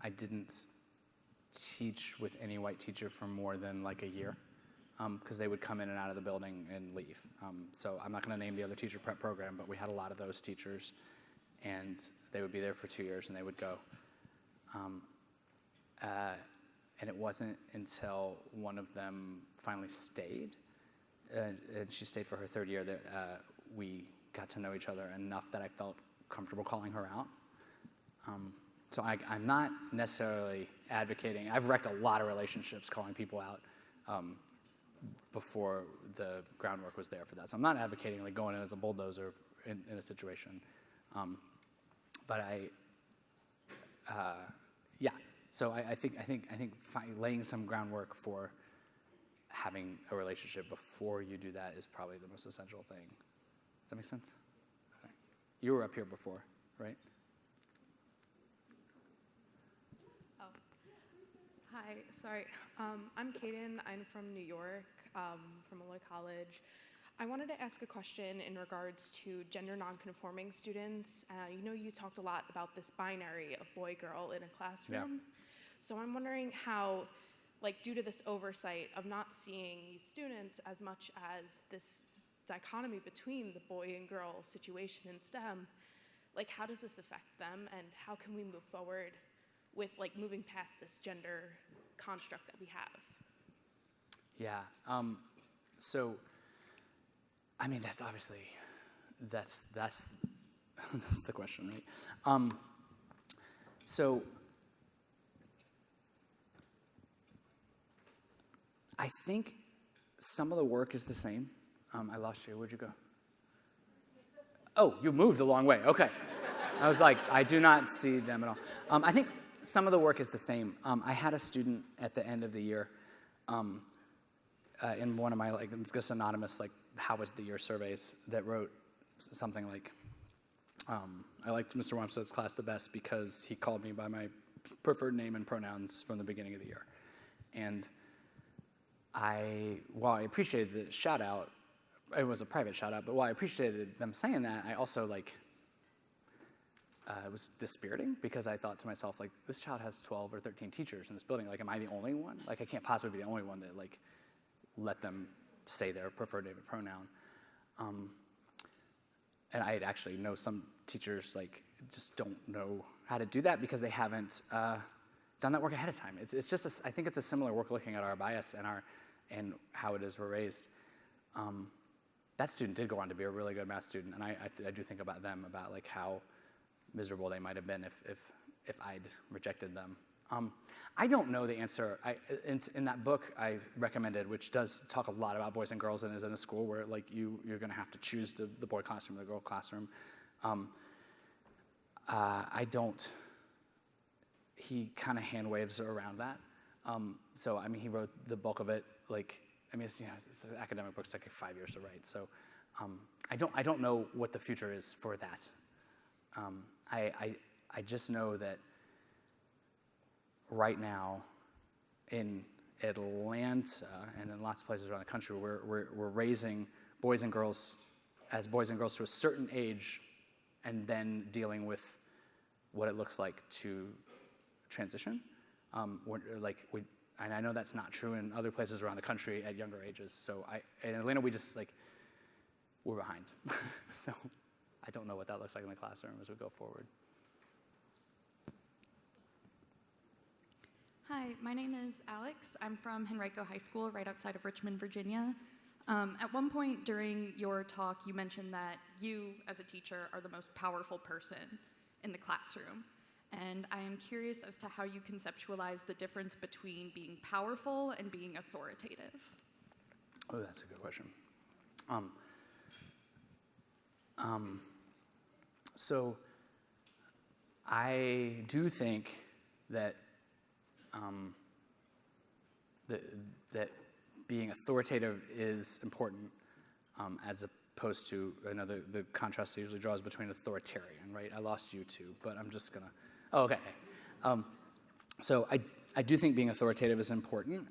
I didn't teach with any white teacher for more than a year. because they would come in and out of the building and leave. So I'm not going to name the other teacher prep program, but we had a lot of those teachers, and they would be there for 2 years, and they would go. And it wasn't until one of them finally stayed, and she stayed for her 3rd year, that we got to know each other enough that I felt comfortable calling her out. So I'm not necessarily advocating. I've wrecked a lot of relationships calling people out before the groundwork was there for that. So I'm not advocating like going in as a bulldozer in a situation. But yeah. So I think laying some groundwork for having a relationship before you do that is probably the most essential thing. Does that make sense? Okay. You were up here before, right? Oh. Hi, sorry. I'm Kaden. I'm from New York, from Malloy College. I wanted to ask a question in regards to gender nonconforming students. You talked a lot about this binary of boy-girl in a classroom. Yeah. So I'm wondering how, due to this oversight of not seeing these students as much as this dichotomy between the boy and girl situation in STEM, how does this affect them, and how can we move forward with moving past this gender construct that we have? Yeah. So, I mean, that's obviously that's the question, right? So, I think some of the work is the same. I lost you. Where'd you go? Oh, you moved a long way. Okay. I was like, I do not see them at all. I think some of the work is the same. I had a student at the end of the year in one of my just anonymous how was the year surveys that wrote something like, I liked Mr. Wamsted's class the best because he called me by my preferred name and pronouns from the beginning of the year. And while I appreciated the shout out, it was a private shout out, but while I appreciated them saying that, I also it was dispiriting because I thought to myself, this child has 12 or 13 teachers in this building. Am I the only one? I can't possibly be the only one that let them say their preferred name and pronoun. And I actually know some teachers just don't know how to do that because they haven't done that work ahead of time. It's just I think it's a similar work looking at our bias and how it is we're raised. That student did go on to be a really good math student, and I do think about them, about how miserable they might have been if I'd rejected them. I don't know the answer. In that book I recommended, which does talk a lot about boys and girls and is in a school where you're going to have to choose the boy classroom or the girl classroom. He kind of hand waves around that. So I mean, he wrote the bulk of it. It's an academic book. It's 5 years to write. So I don't know what the future is for that. I just know that right now in Atlanta and in lots of places around the country, we're raising boys and girls as boys and girls to a certain age, and then dealing with what it looks like to transition. And I know that's not true in other places around the country at younger ages. So in Atlanta, we just we're behind. So I don't know what that looks like in the classroom as we go forward. Hi, my name is Alex. I'm from Henrico High School right outside of Richmond, Virginia. At one point during your talk, you mentioned that you, as a teacher, are the most powerful person in the classroom. And I am curious as to how you conceptualize the difference between being powerful and being authoritative. Oh, that's a good question. So I do think that that being authoritative is important, as opposed to the contrast that usually draws between authoritarian, right? I lost you too, but I'm just gonna. Oh, okay. So I do think being authoritative is important,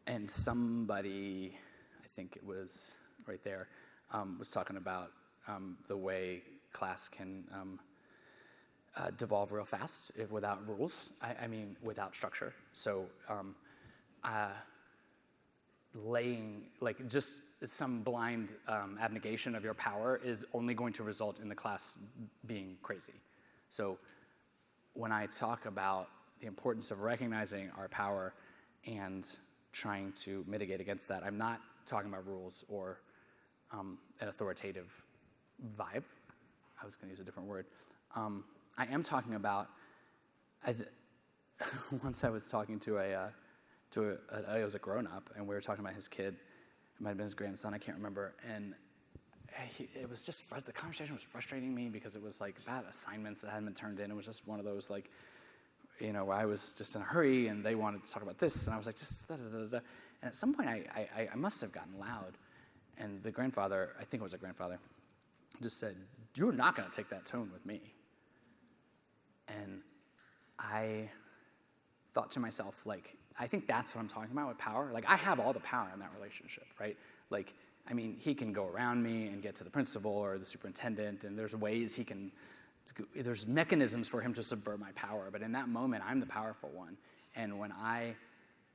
and somebody, I think it was right there, was talking about the way class can devolve real fast without rules. I mean, without structure. So, like just some blind abnegation of your power is only going to result in the class being crazy. So when I talk about the importance of recognizing our power and trying to mitigate against that, I'm not talking about rules or an authoritative vibe. I was going to use a different word. I am talking about, once I was talking to it was a grown-up, and we were talking about his kid. It might have been his grandson, I can't remember. And it was just, the conversation was frustrating me because it was like about assignments that hadn't been turned in. It was just one of those like, where I was just in a hurry and they wanted to talk about this, and I was like, just da-da-da-da. And at some point I must have gotten loud. And the grandfather, I think it was a grandfather, just said, "You're not gonna take that tone with me." And I thought to myself, like, I think that's what I'm talking about with power. Like, I have all the power in that relationship, right? Like, I mean, he can go around me and get to the principal or the superintendent, and there's ways there's mechanisms for him to subvert my power. But in that moment, I'm the powerful one. And when I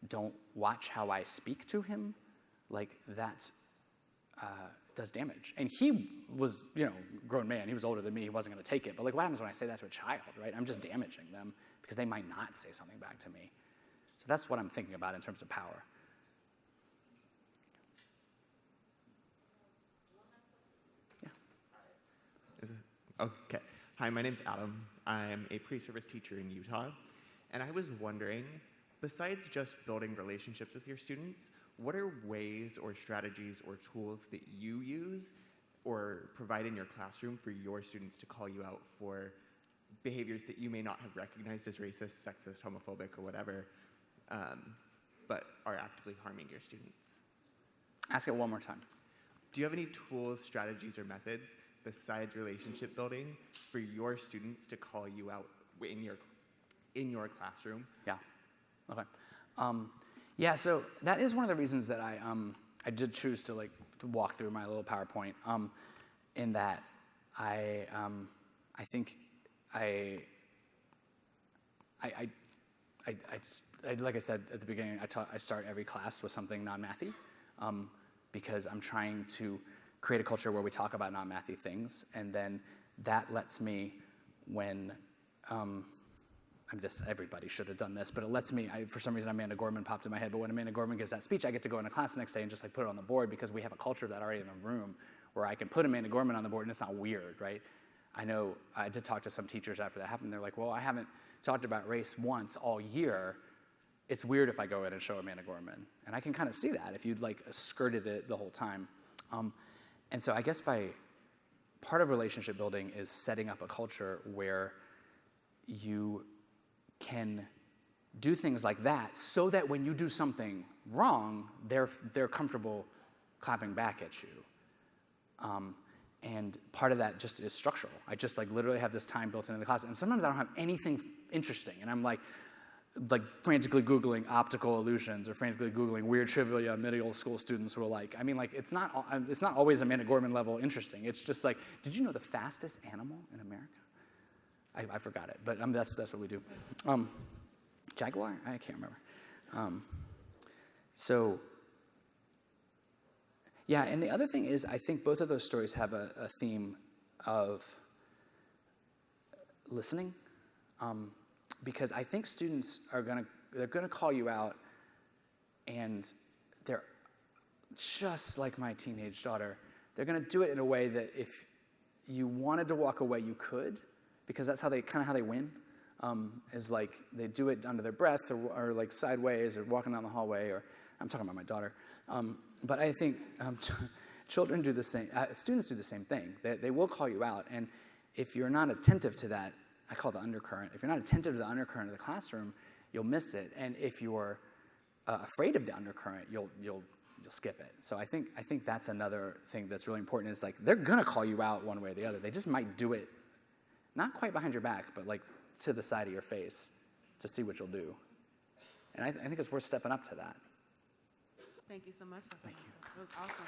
don't watch how I speak to him, like, that does damage. And he was, grown man. He was older than me. He wasn't going to take it. But, like, what happens when I say that to a child, right? I'm just damaging them because they might not say something back to me. So that's what I'm thinking about in terms of power. Yeah. Okay. Hi, my name's Adam. I'm a pre-service teacher in Utah. And I was wondering, besides just building relationships with your students, what are ways or strategies or tools that you use or provide in your classroom for your students to call you out for behaviors that you may not have recognized as racist, sexist, homophobic, or whatever, but are actively harming your students? Ask it one more time. Do you have any tools, strategies, or methods besides relationship building for your students to call you out in your classroom? Yeah. Okay. Yeah. So that is one of the reasons that I did choose to walk through my little PowerPoint. In that I think like I said at the beginning, I start every class with something non-mathy, because I'm trying to create a culture where we talk about non-mathy things, and then that lets me, when everybody should have done this, but it lets me, for some reason Amanda Gorman popped in my head, but when Amanda Gorman gives that speech, I get to go into class the next day and just put it on the board, because we have a culture of that already in the room where I can put Amanda Gorman on the board and it's not weird, right? I know I did talk to some teachers after that happened. They're like, well, I haven't talked about race once all year. It's weird if I go in and show Amanda Gorman. And I can kind of see that if you'd skirted it the whole time. And so I guess part of relationship building is setting up a culture where you can do things like that so that when you do something wrong, they're comfortable clapping back at you. And part of that just is structural. I just literally have this time built into the class, and sometimes I don't have anything interesting, and I'm like frantically Googling optical illusions or frantically Googling weird trivia middle school students will like. I mean, it's not always Amanda Gorman level interesting. It's just did you know the fastest animal in America? I forgot it, but that's what we do. Jaguar? I can't remember. Yeah, and the other thing is I think both of those stories have a theme of listening, because I think students they're gonna call you out, and they're just like my teenage daughter. They're gonna do it in a way that if you wanted to walk away, you could, because that's how they win. Is they do it under their breath or sideways or walking down the hallway, or I'm talking about my daughter. But I think children do the same, students do the same thing. They will call you out, and if you're not attentive to that, I call it the undercurrent. If you're not attentive to the undercurrent of the classroom, you'll miss it. And if you're afraid of the undercurrent, you'll skip it. So I think that's another thing that's really important is they're gonna call you out one way or the other. They just might do it, not quite behind your back, but to the side of your face to see what you'll do. And I think it's worth stepping up to that. Thank you so much. Thank you. It was awesome.